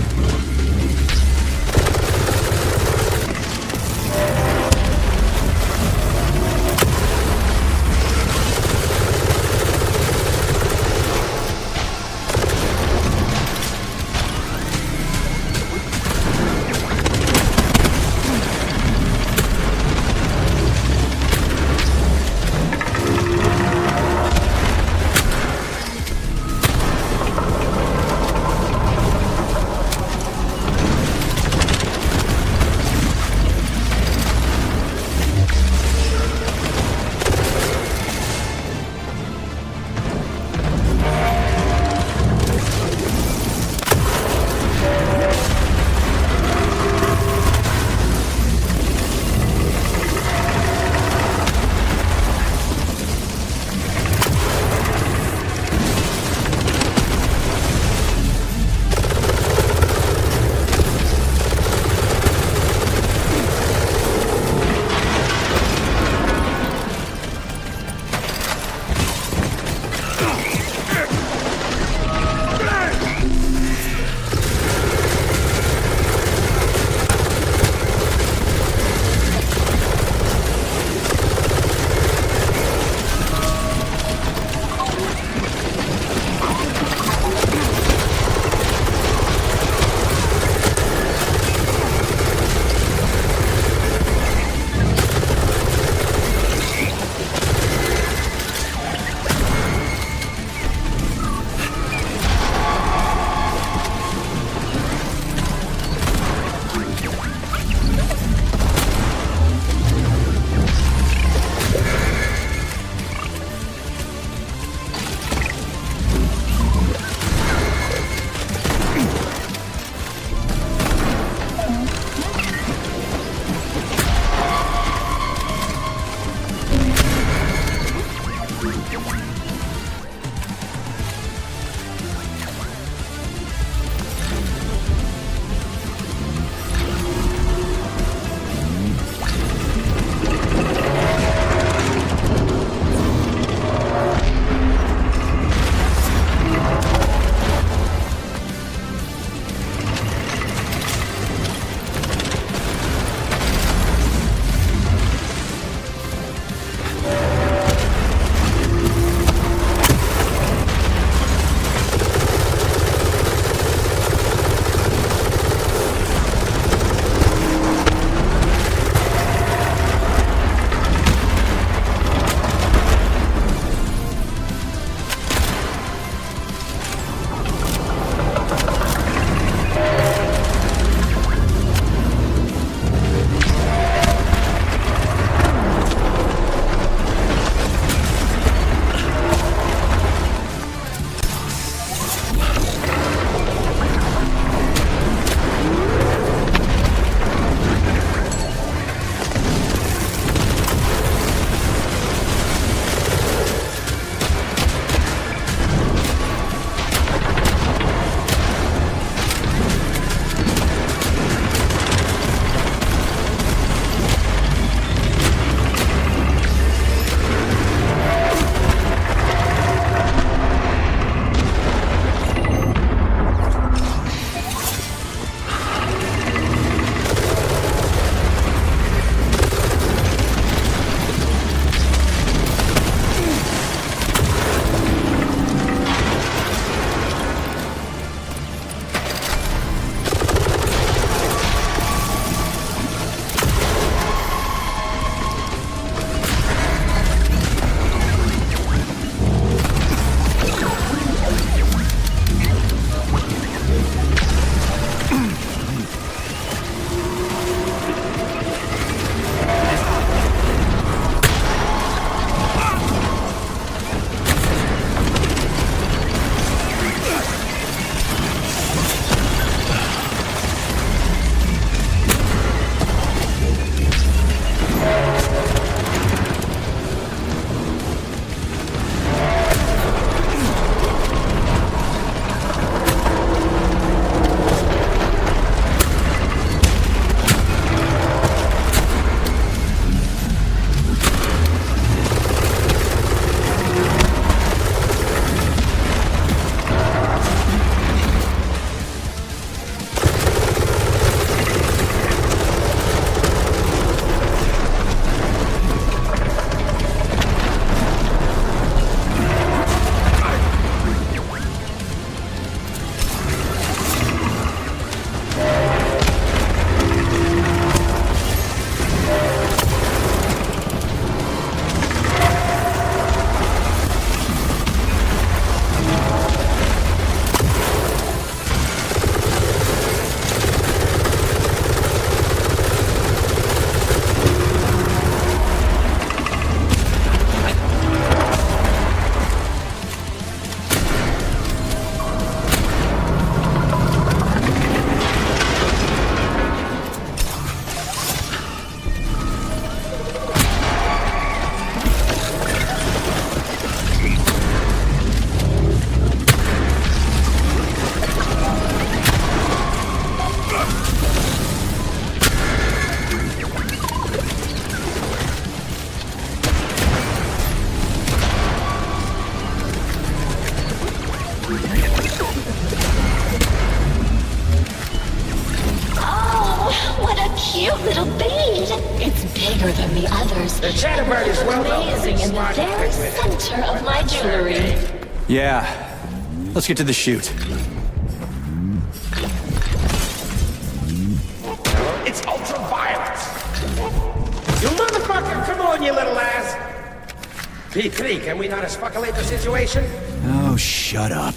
bigger than the others. The Chatterbird is well known for amazing being in the smart. very center of my jewelry. Yeah. Let's get to the shoot. It's ultraviolet. You motherfucker! Come on, you little ass! P3, can we not escalate the situation? Oh, shut up.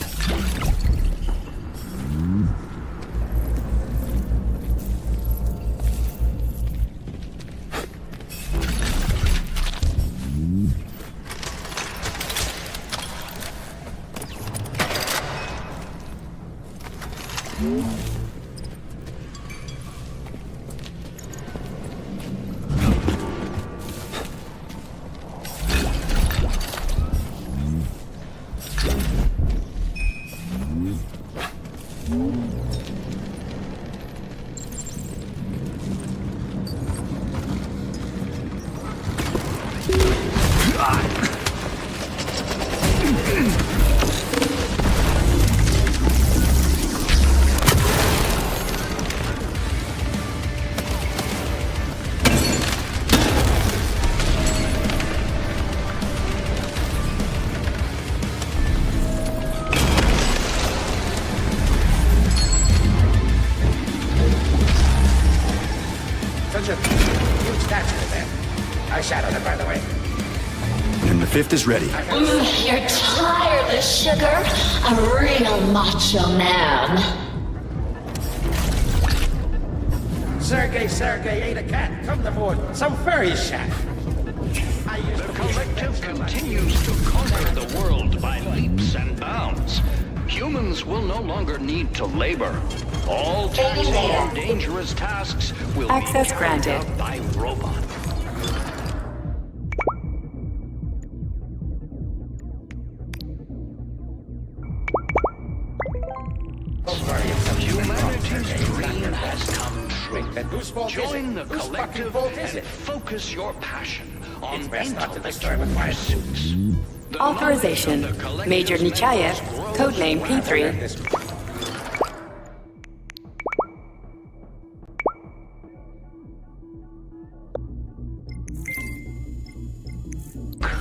Such a huge statue there. I shadowed it, by the way. And the fifth is ready. You're tireless, sugar. A real macho man. Sergey, ain't a cat. Come to board. Some furry shack. The collective continues to conquer the world by leaps and bounds. Humans will no longer need to labor. All taxing and dangerous tasks will Access be carried granted. out by robots. Humanity's dream has come true. Join the collective and focus your passion on intellectual pursuits. Authorization. Major Nechayev, codename P3.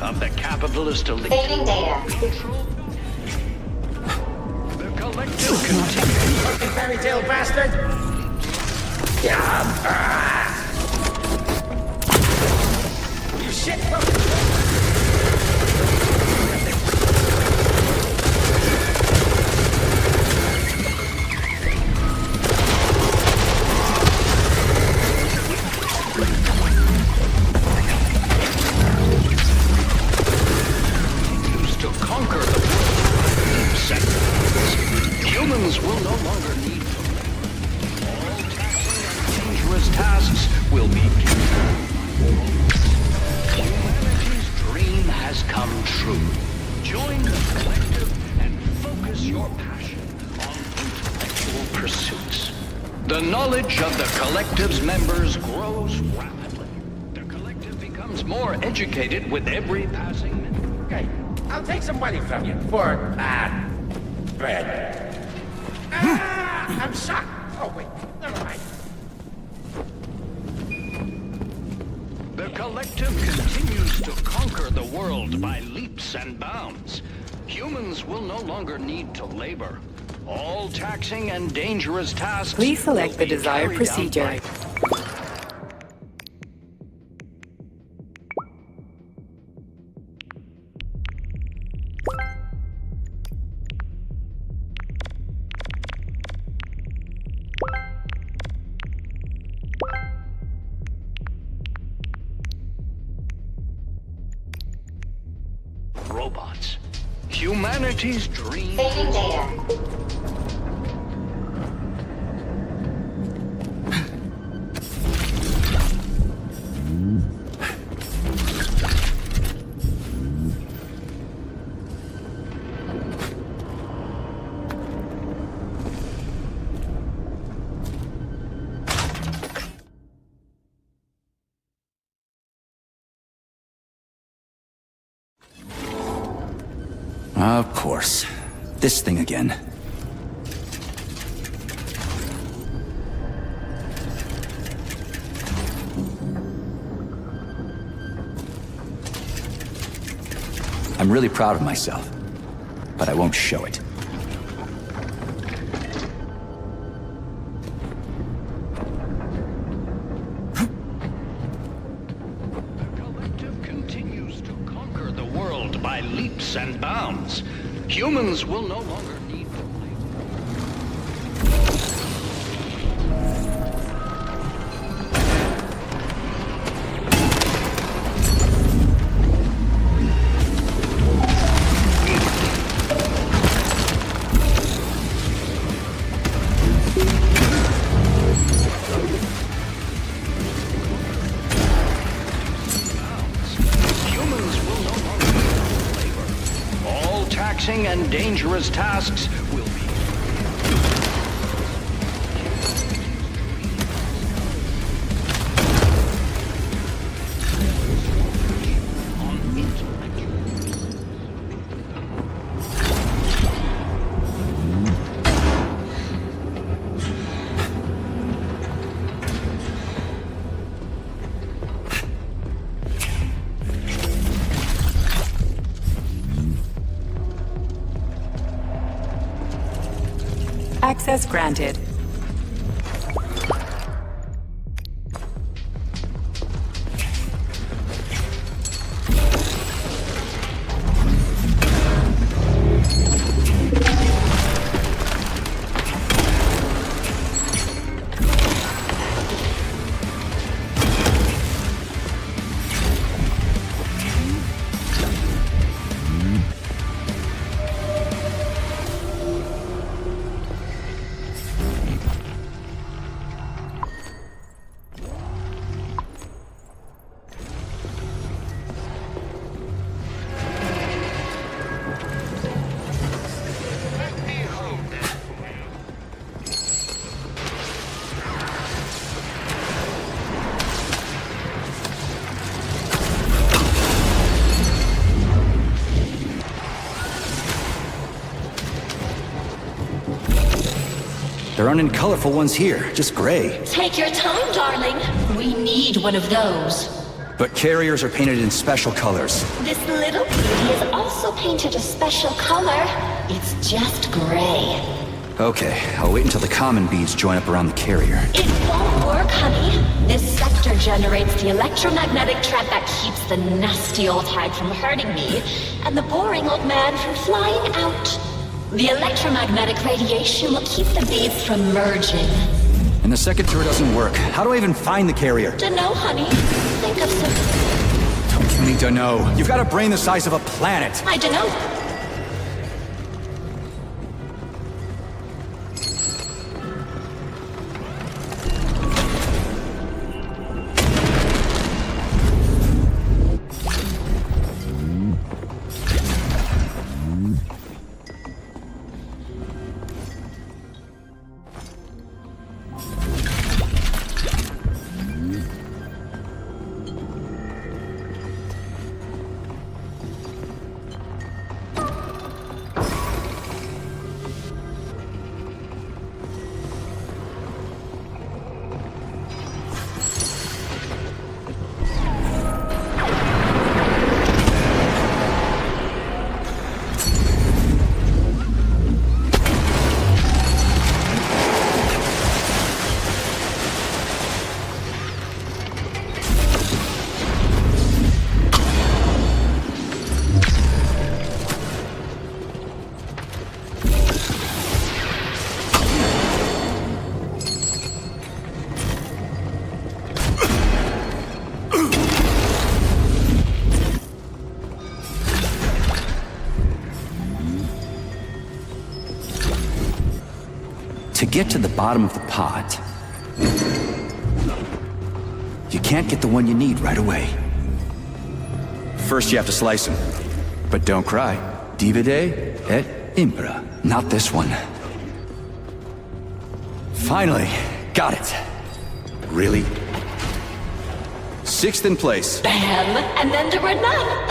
Of the capitalist elite. Saving data. The collective continues. Fucking fairy tale bastard! You shit to conquer the world. Humans will no longer need to live. All taxing and dangerous tasks will be humanity's dream has come true. Join the collective and focus your passion on intellectual pursuits. The knowledge of the collective's members grows rapidly. The collective becomes more educated with every passing minute. Okay, I'll take some money from you for, bread. I'm shot. Oh, wait, never mind. The collective continues to conquer the world by leaps and bounds. Humans will no longer need to labor. All taxing and dangerous tasks. Please select the will be desired carried out procedure. by robots. Humanity's dream. Saving data. Of course. This thing again. I'm really proud of myself, but I won't show it. The collective continues to conquer the world by leaps and bounds. Humans will no longer need to and dangerous tasks will be. Access granted. There aren't any colorful ones here, just gray. Take your time, darling. We need one of those. But carriers are painted in special colors. This little beauty is also painted a special color. It's just gray. Okay, I'll wait until the common beads join up around the carrier. It won't work, honey. This sector generates the electromagnetic trap that keeps the nasty old hag from hurting me, and the boring old man from flying out. The electromagnetic radiation will keep the beads from merging. And the second tour doesn't work. How do I even find the carrier? Dunno, honey. Think of some... Don't give me dunno. You've got a brain the size of a planet. I dunno. To get to the bottom of the pot, you can't get the one you need right away. First you have to slice them. But don't cry. Divide et impera. Not this one. Finally, got it. Really? Sixth in place. Bam! And then there were none.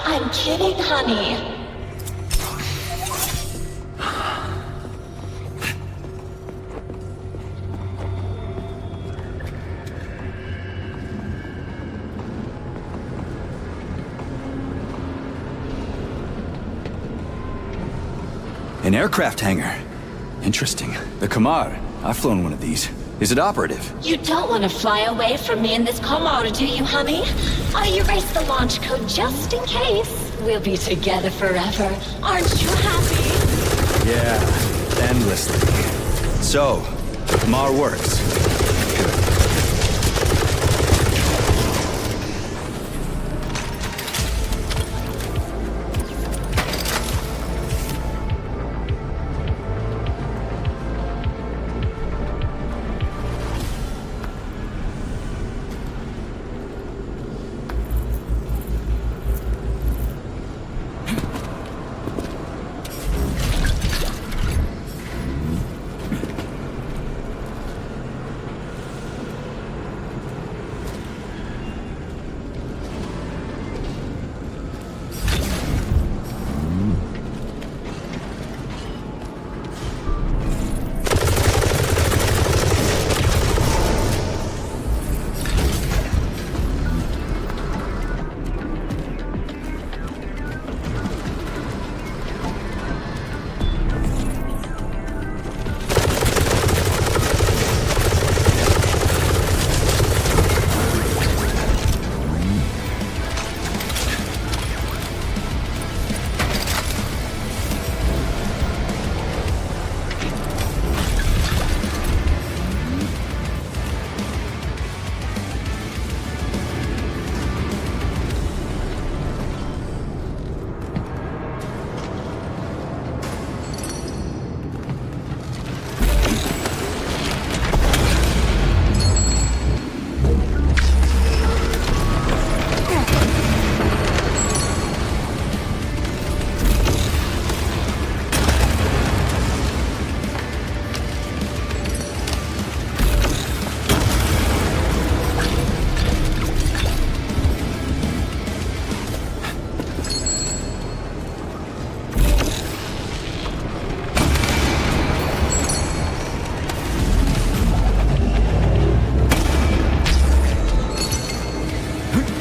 I'm kidding, honey. An aircraft hangar. Interesting. The Kamar. I've flown one of these. Is it operative? You don't want to fly away from me in this Kamar, do you, honey? I erased the launch code just in case. We'll be together forever. Aren't you happy? Yeah, endlessly. So, the Kamar works. Good.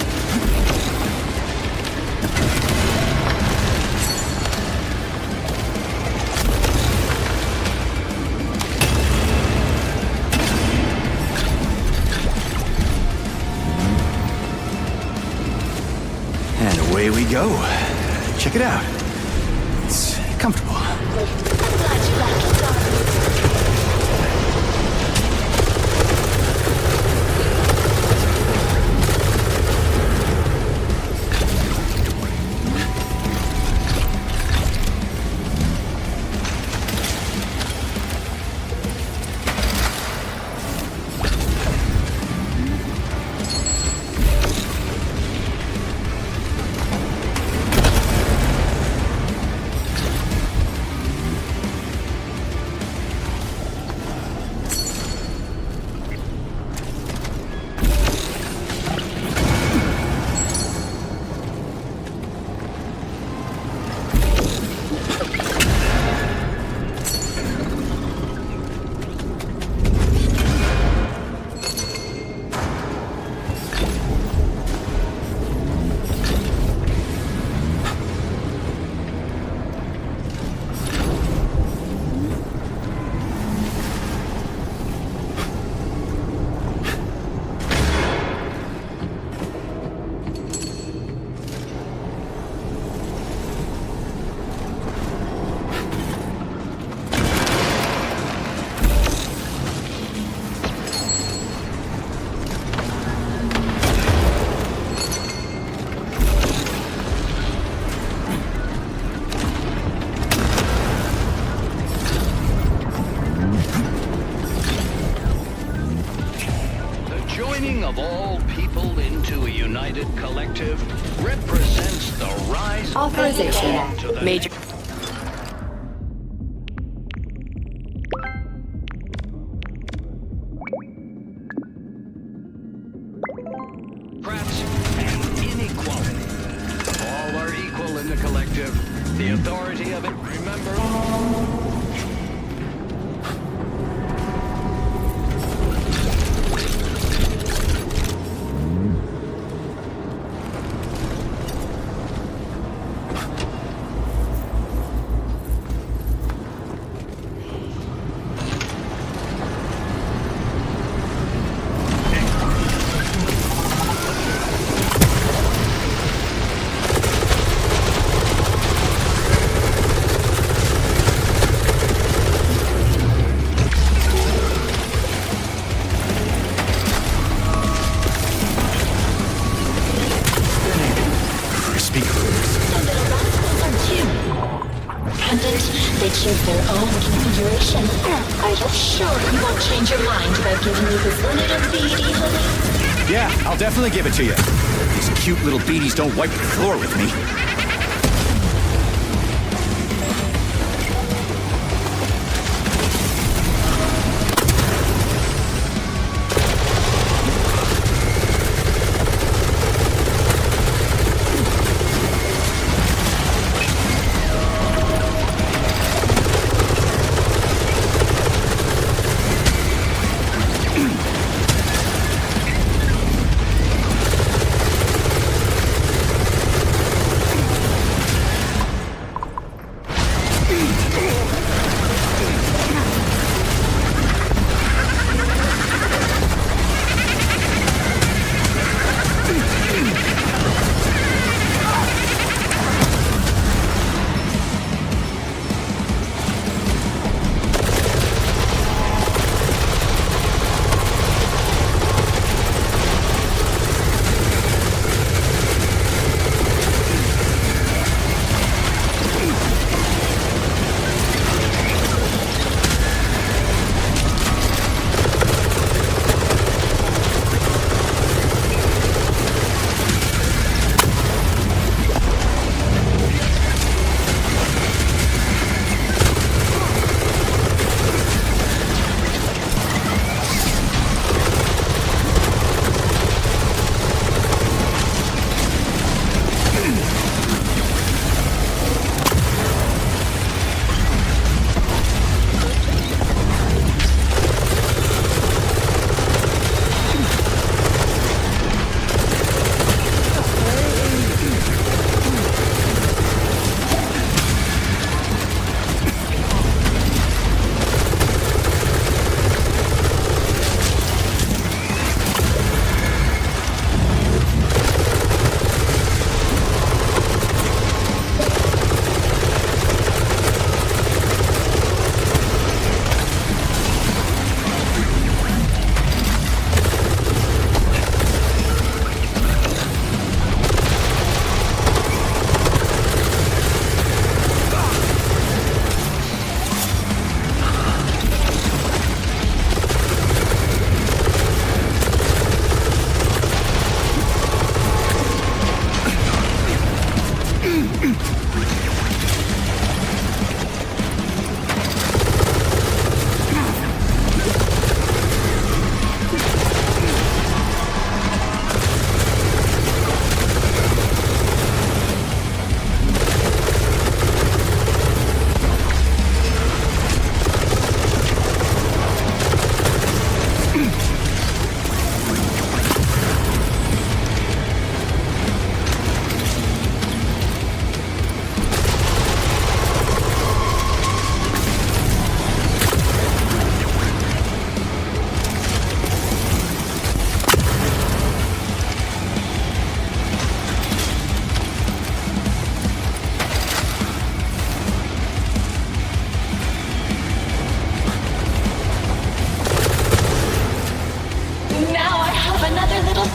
Away we go. Check it out. It's comfortable. Of all people into a united collective represents the rise Authorization. to the Major. Prats and inequality. All are equal in the collective. The authority of it, remember. sure you won't change your mind about giving me this little beady, honey? Yeah, I'll definitely give it to you. These cute little beaties don't wipe the floor with me.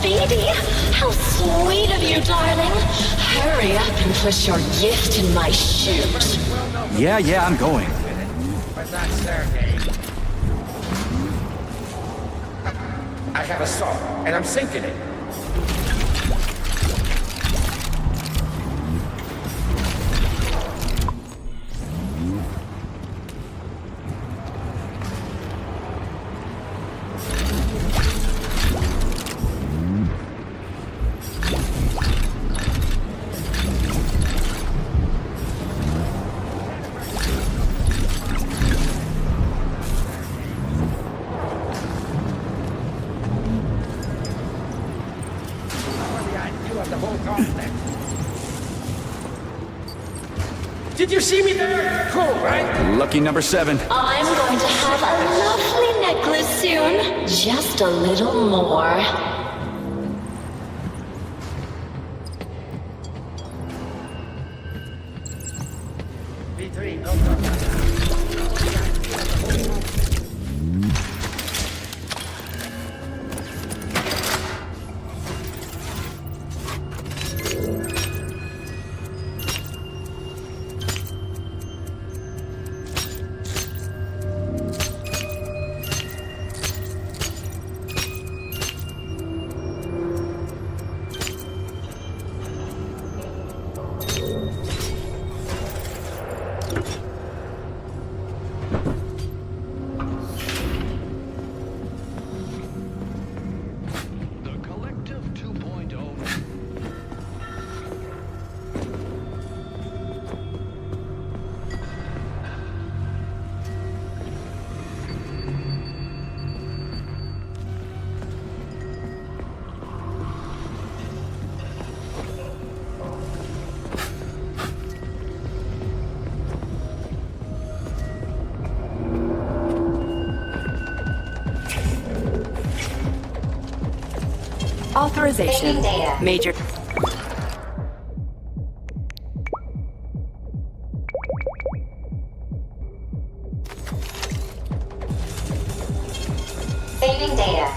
baby! How sweet of you, darling. Hurry up and put your gift in my chute. Yeah, I'm going. But not Sergei. I have a saw, and I'm sinking it. Did you see me there? Cool, right? Lucky number 7. I'm going to have a lovely necklace soon. Just a little more. Authorization. Data. Major. Saving data.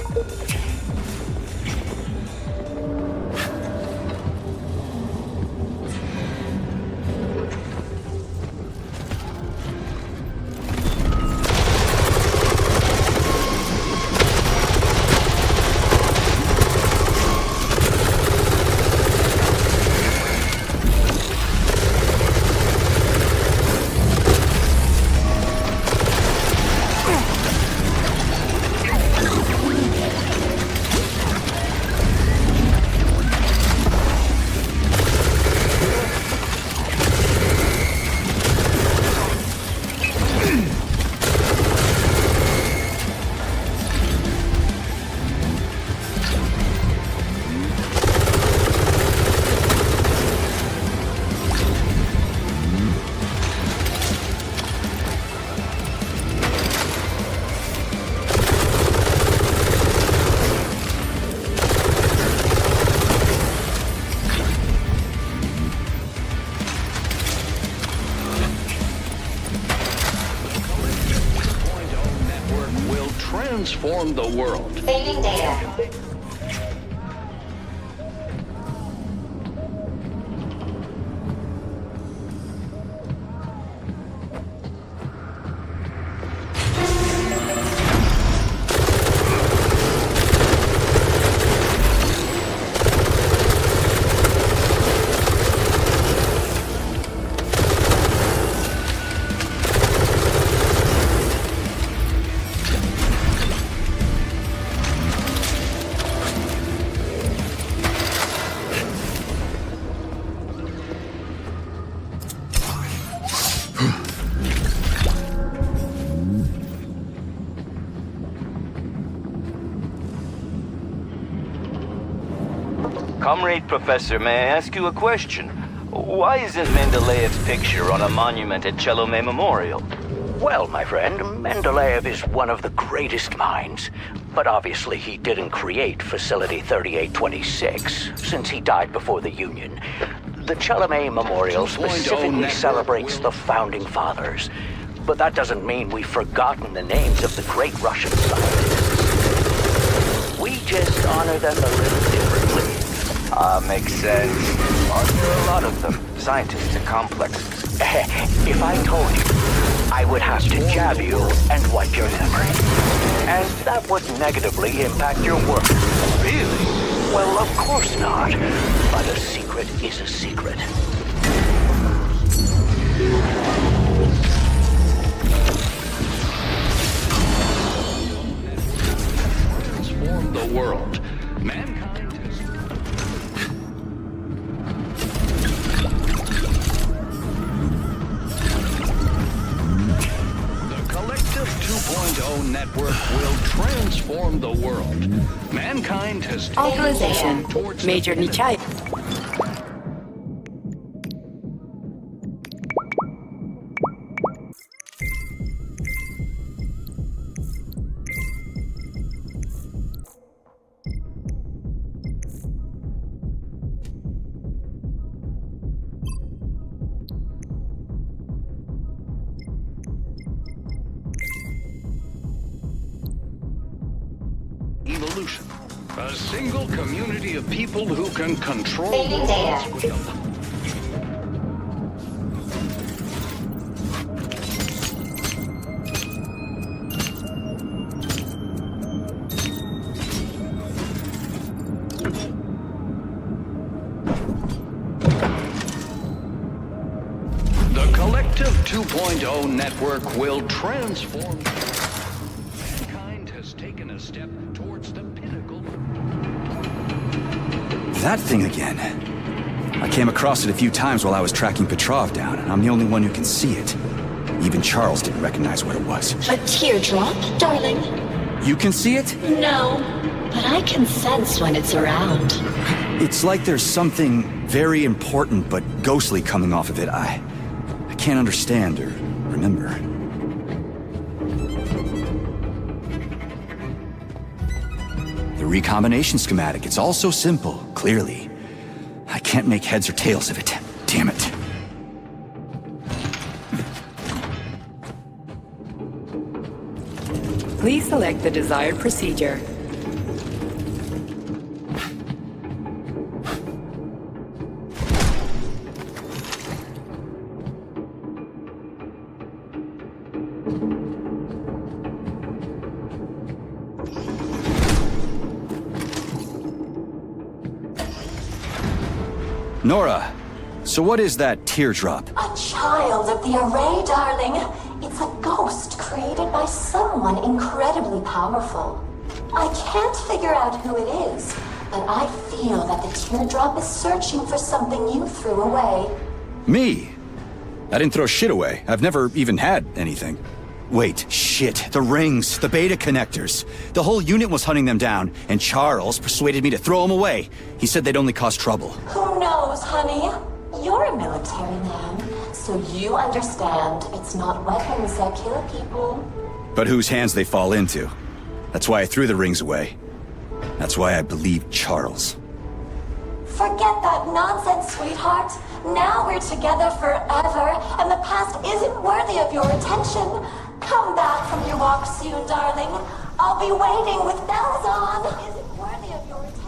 Transform the world. Saving data. Comrade Professor, may I ask you a question? Why isn't Mendeleev's picture on a monument at Chelomey Memorial? Well, my friend, Mendeleev is one of the greatest minds. But obviously he didn't create Facility 3826, since he died before the Union. The Chelomey Memorial specifically celebrates the Founding Fathers. But that doesn't mean we've forgotten the names of the great Russian scientists. We just honor them a little differently. Makes sense. Aren't there a lot of them? Scientists and complexes. If I told you, I would have to jab you and wipe your memory. And that would negatively impact your work. Really? Well, of course not. But a secret is a secret. Transform the world. Mankind Collective 2.0 network will transform the world. Mankind has Authorization. Major Nichai. Evolution. A single community of people who can control Saving data. with a The Collective 2.0 network will transform. Mankind has taken a step towards the pinnacle. That thing again. I came across it a few times while I was tracking Petrov down, and I'm the only one who can see it. Even Charles didn't recognize what it was. A teardrop, darling? You can see it? No, but I can sense when it's around. It's like there's something very important but ghostly coming off of it. I can't understand or remember. The recombination schematic. It's all so simple, clearly. I can't make heads or tails of it. Damn it. Please select the desired procedure. Nora, so what is that teardrop? A child of the array, darling. It's a ghost created by someone incredibly powerful. I can't figure out who it is, but I feel that the teardrop is searching for something you threw away. Me? I didn't throw shit away. I've never even had anything. Wait, shit. The rings, the beta connectors. The whole unit was hunting them down, and Charles persuaded me to throw them away. He said they'd only cause trouble. Who knows, honey? You're a military man, so you understand it's not weapons that kill people. But whose hands they fall into. That's why I threw the rings away. That's why I believe Charles. Forget that nonsense, sweetheart. Now we're together forever, and the past isn't worthy of your attention. Come back from your walk soon, darling. I'll be waiting with bells on. Isn't worthy of your attention.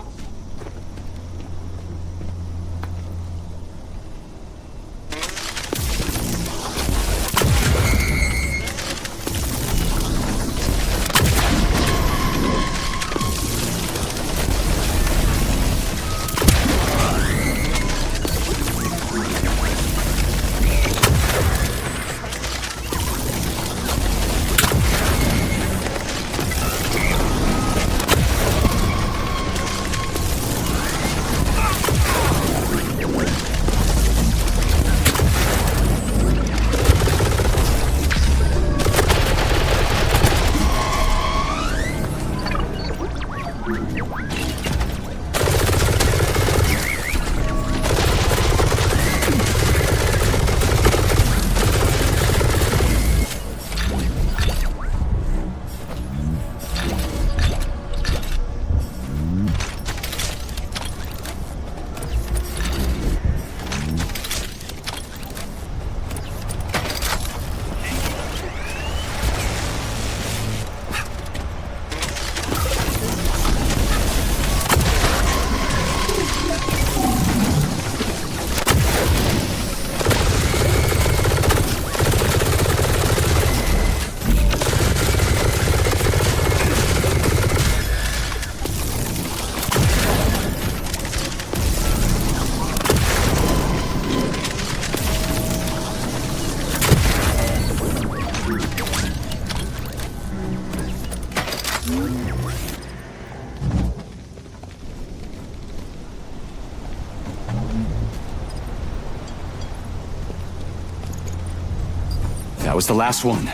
That was the last one.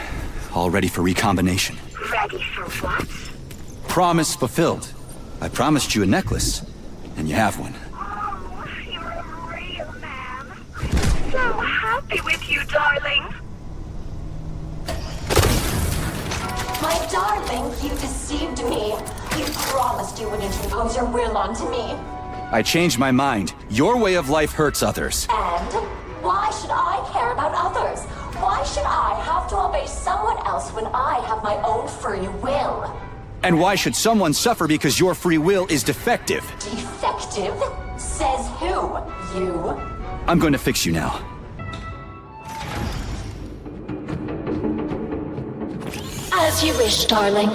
All ready for recombination. Ready for what? Promise fulfilled. I promised you a necklace, and you have one. Oh, you're a real man. So happy with you, darling. My darling, you deceived me. You promised you wouldn't impose your will onto me. I changed my mind. Your way of life hurts others. And why should I care about others? Why should I have to obey someone else when I have my own free will? And why should someone suffer because your free will is defective? Defective? Says who? You? I'm going to fix you now. As you wish, darling.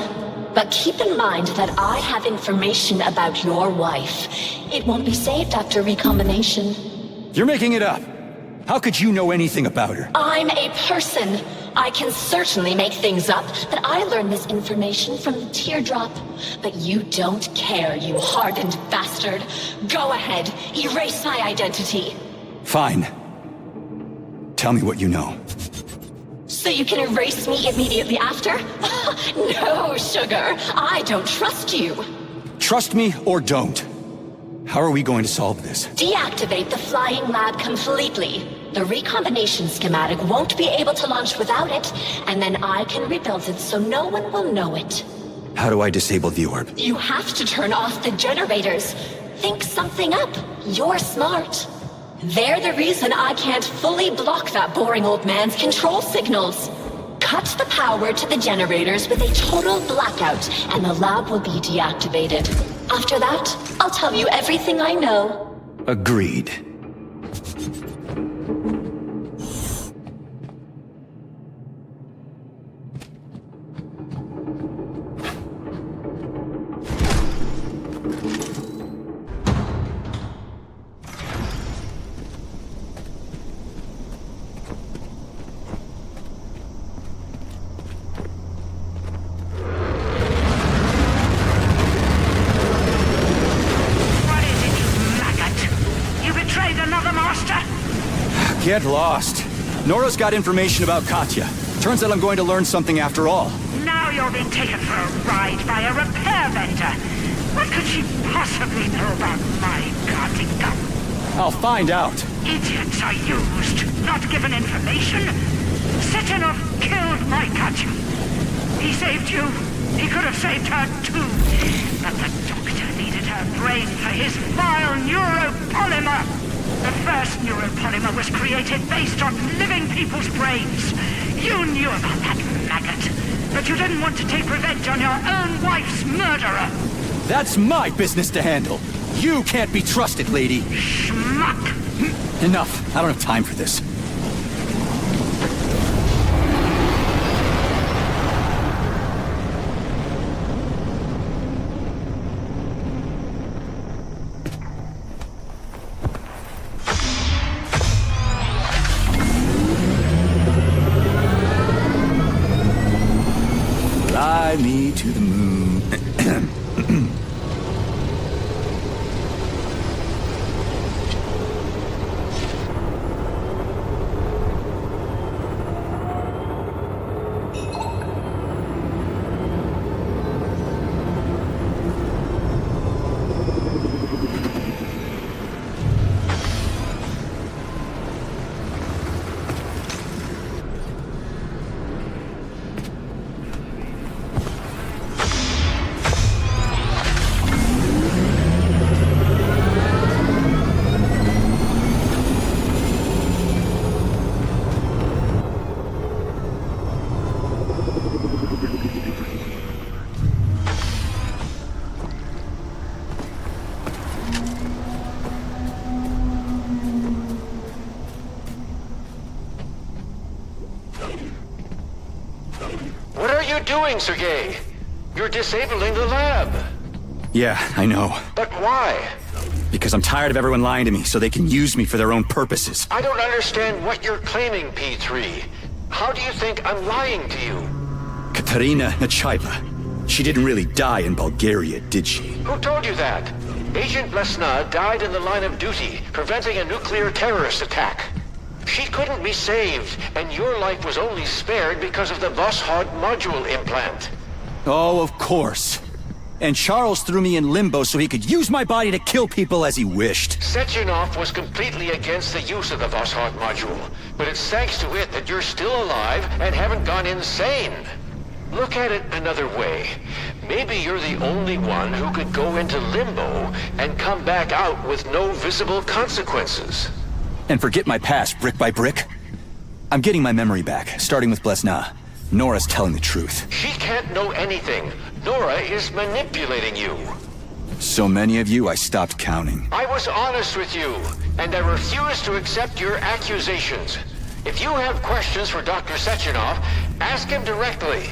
But keep in mind that I have information about your wife. It won't be saved after recombination. You're making it up. How could you know anything about her? I'm a person. I can certainly make things up, but I learned this information from the teardrop. But you don't care, you hardened bastard. Go ahead, erase my identity. Fine. Tell me what you know. So you can erase me immediately after? No, sugar. I don't trust you. Trust me or don't. How are we going to solve this? Deactivate the flying lab completely. The recombination schematic won't be able to launch without it, and then I can rebuild it so no one will know it. How do I disable the orb? You have to turn off the generators. Think something up. You're smart. They're the reason I can't fully block that boring old man's control signals. Cut the power to the generators with a total blackout, and the lab will be deactivated. After that, I'll tell you everything I know. Agreed. Get lost. Nora's got information about Katya. Turns out I'm going to learn something after all. Now you're being taken for a ride by a repair vendor. What could she possibly know about my guarding gun? I'll find out. Idiots are used, not given information. Sechenov killed my Katya. He saved you. He could have saved her too. But the doctor needed her brain for his vile neuropolymer. The first neuropolymer was created based on living people's brains. You knew about that maggot, but you didn't want to take revenge on your own wife's murderer. That's my business to handle. You can't be trusted, lady. Schmuck! Enough. I don't have time for this. Fly me to the moon. What are you doing, Sergei? You're disabling the lab. Yeah, I know. But why? Because I'm tired of everyone lying to me so they can use me for their own purposes. I don't understand what you're claiming, P3. How do you think I'm lying to you? Katerina Nechaeva. She didn't really die in Bulgaria, did she? Who told you that? Agent Lesna died in the line of duty, preventing a nuclear terrorist attack. She couldn't be saved, and your life was only spared because of the Voskhod module implant. Oh, of course. And Charles threw me in limbo so he could use my body to kill people as he wished. Sechenov was completely against the use of the Voskhod module, but it's thanks to it that you're still alive and haven't gone insane. Look at it another way. Maybe you're the only one who could go into limbo and come back out with no visible consequences. And forget my past brick by brick? I'm getting my memory back, starting with Blesna. Nora's telling the truth. She can't know anything. Nora is manipulating you. So many of you, I stopped counting. I was honest with you, and I refuse to accept your accusations. If you have questions for Dr. Sechenov, ask him directly.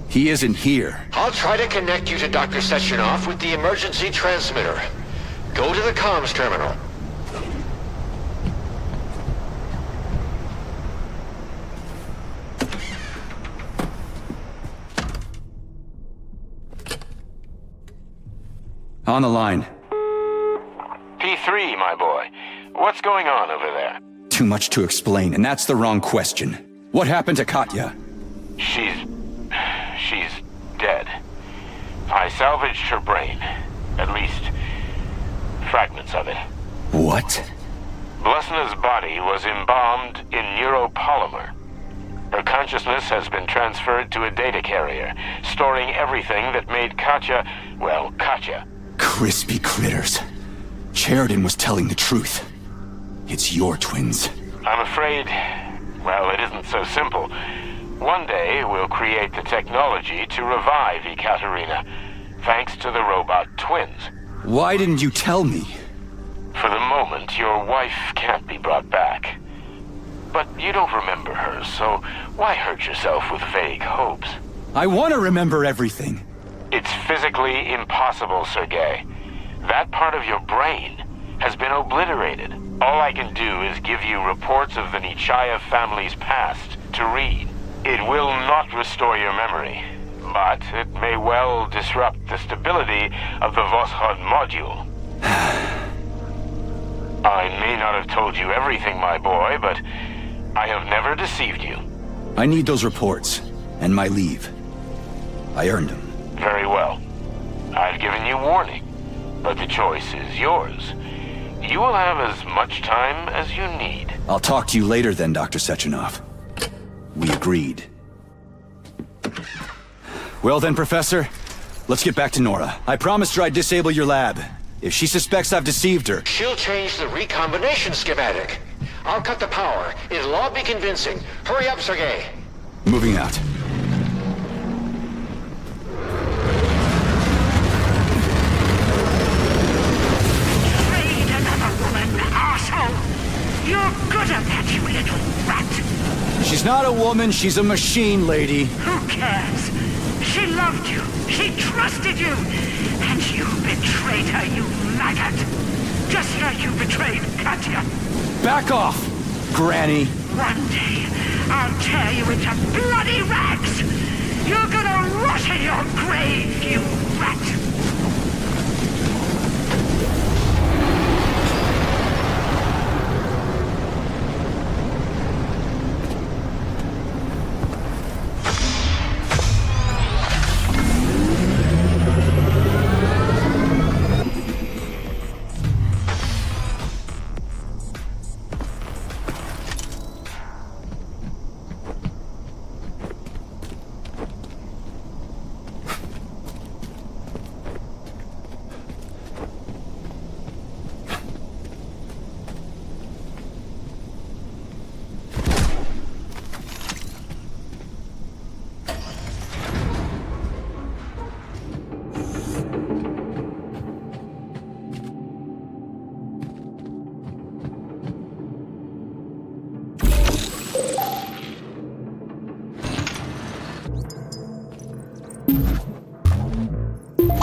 He isn't here. I'll try to connect you to Dr. Sechenov with the emergency transmitter. Go to the comms terminal. On the line. P3, my boy. What's going on over there? Too much to explain, and that's the wrong question. What happened to Katya? She's dead. I salvaged her brain. At least, fragments of it. What? Blesna's body was embalmed in neuropolymer. Her consciousness has been transferred to a data carrier, storing everything that made Katya, well, Katya. Crispy critters. Sheridan was telling the truth. It's your twins. I'm afraid, well, it isn't so simple. One day, we'll create the technology to revive Ekaterina, thanks to the robot twins. Why didn't you tell me? For the moment, your wife can't be brought back. But you don't remember her, so why hurt yourself with vague hopes? I want to remember everything. It's physically impossible, Sergei. That part of your brain has been obliterated. All I can do is give you reports of the Nechayev family's past to read. It will not restore your memory, but it may well disrupt the stability of the Voskhod module. I may not have told you everything, my boy, but I have never deceived you. I need those reports, and my leave. I earned them. Very well. I've given you warning, but the choice is yours. You will have as much time as you need. I'll talk to you later then, Dr. Sechenov. We agreed. Well then, Professor, let's get back to Nora. I promised her I'd disable your lab. If she suspects I've deceived her... She'll change the recombination schematic. I'll cut the power. It'll all be convincing. Hurry up, Sergei. Moving out. Trade another woman, arsehole! You're good at that, you little rat! She's not a woman, she's a machine, lady. Who cares? She loved you. She trusted you. And you betrayed her, you maggot. Just like you betrayed Katya. Back off, Granny. One day, I'll tear you into bloody rags. You're gonna rot in your grave, you rat.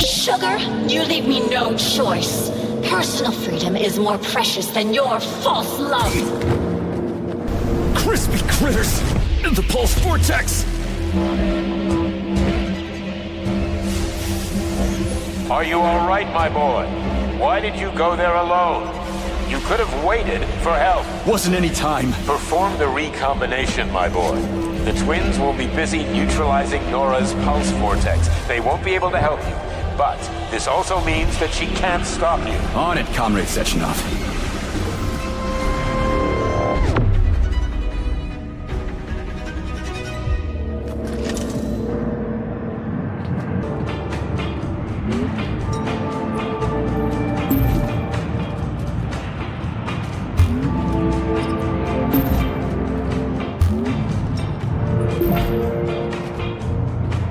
Sugar, you leave me no choice. Personal freedom is more precious than your false love. Crispy critters! In the pulse vortex! Are you all right, my boy? Why did you go there alone? You could have waited for help. Wasn't any time. Perform the recombination, my boy. The twins will be busy neutralizing Nora's pulse vortex. They won't be able to help you. But this also means that she can't stop you. On it, Comrade Sechenov.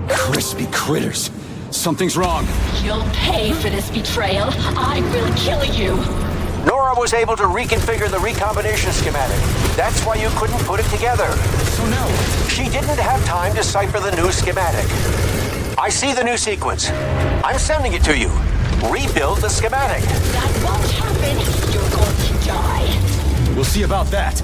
Crispy critters. Something's wrong. You'll pay for this betrayal. I will kill you. Nora was able to reconfigure the recombination schematic. That's why you couldn't put it together. So now what? She didn't have time to decipher the new schematic. I see the new sequence. I'm sending it to you. Rebuild the schematic. That won't happen. You're going to die. We'll see about that.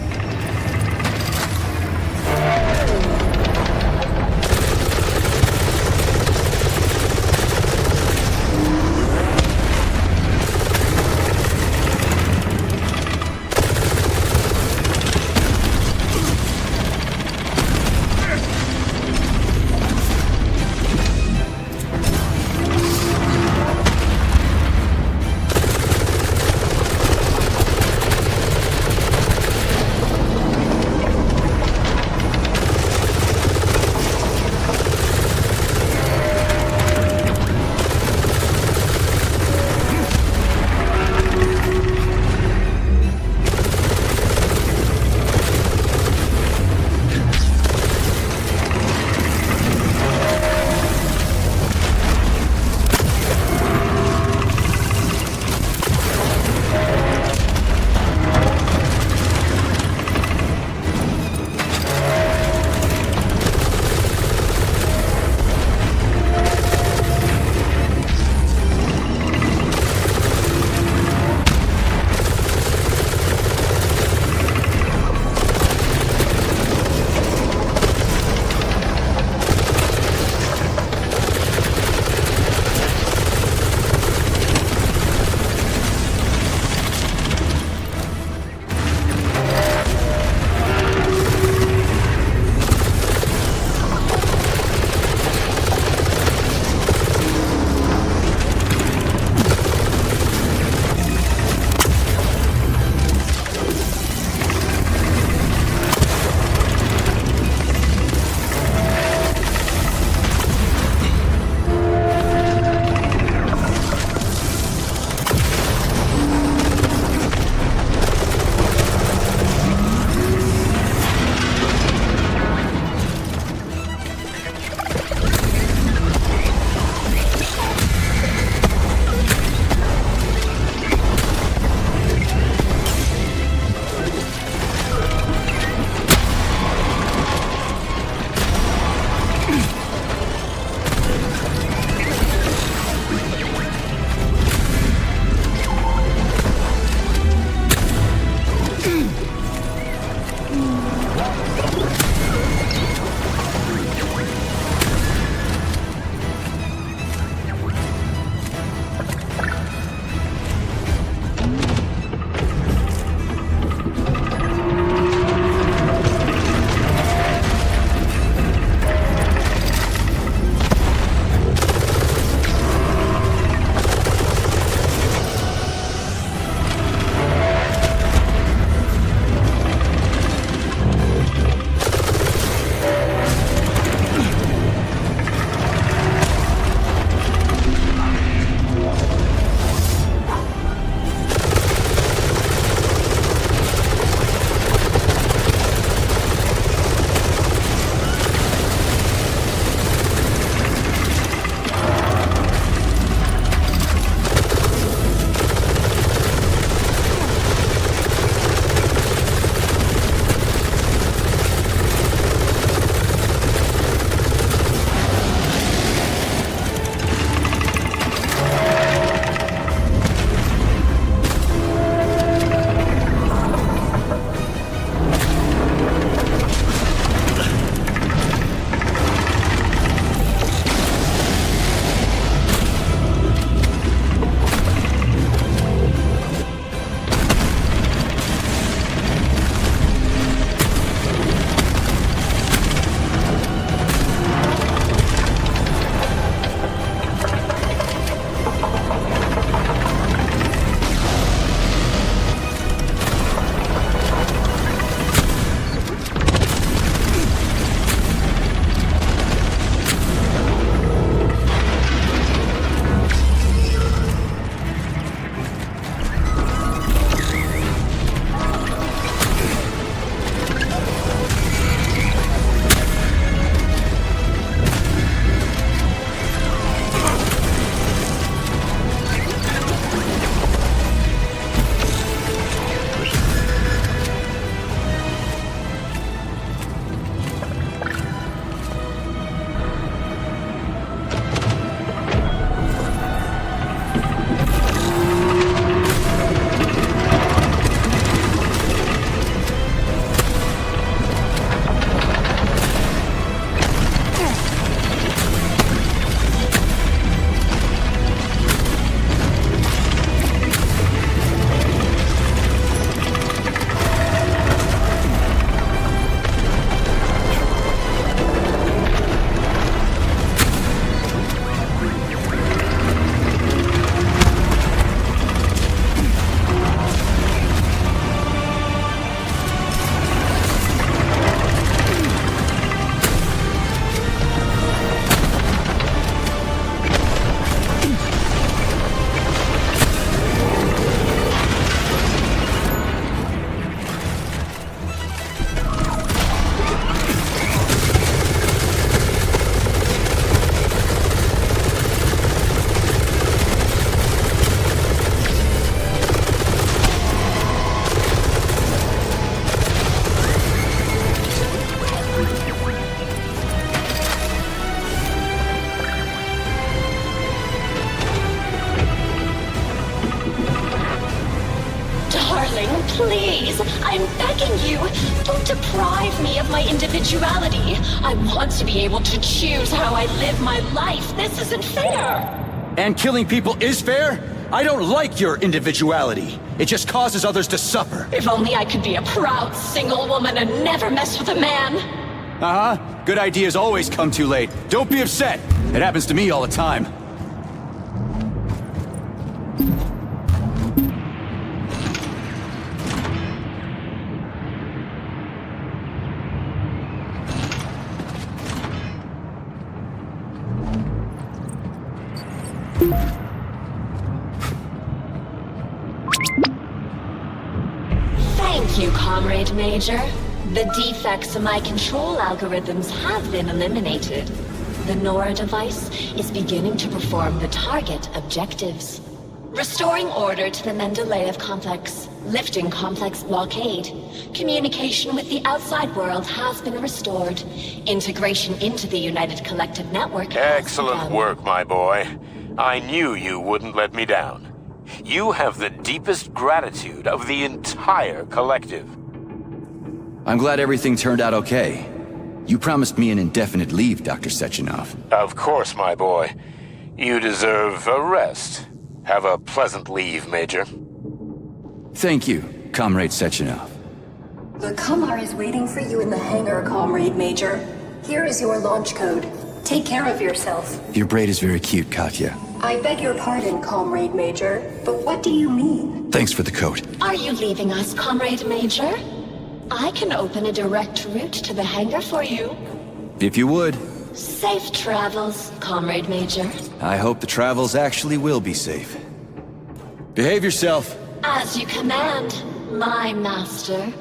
Please, I'm begging you, don't deprive me of my individuality. I want to be able to choose how I live my life. This isn't fair. And killing people is fair? I don't like your individuality. It just causes others to suffer. If only I could be a proud single woman and never mess with a man. Uh-huh. Good ideas always come too late. Don't be upset. It happens to me all the time. Thank you, Comrade Major. The defects in my control algorithms have been eliminated. The Nora device is beginning to perform the target objectives. Restoring order to the Mendeleev complex. Lifting complex blockade. Communication with the outside world has been restored. Integration into the United Collective Network has Excellent begun. work, my boy. I knew you wouldn't let me down. You have the deepest gratitude of the entire collective. I'm glad everything turned out okay. You promised me an indefinite leave, Dr. Sechenov. Of course, my boy. You deserve a rest. Have a pleasant leave, Major. Thank you, Comrade Sechenov. The Kamar is waiting for you in the hangar, Comrade Major. Here is your launch code. Take care of yourself. Your braid is very cute, Katya. I beg your pardon, Comrade Major, but what do you mean? Thanks for the coat. Are you leaving us, Comrade Major? I can open a direct route to the hangar for you. If you would. Safe travels, Comrade Major. I hope the travels actually will be safe. Behave yourself. As you command, my master.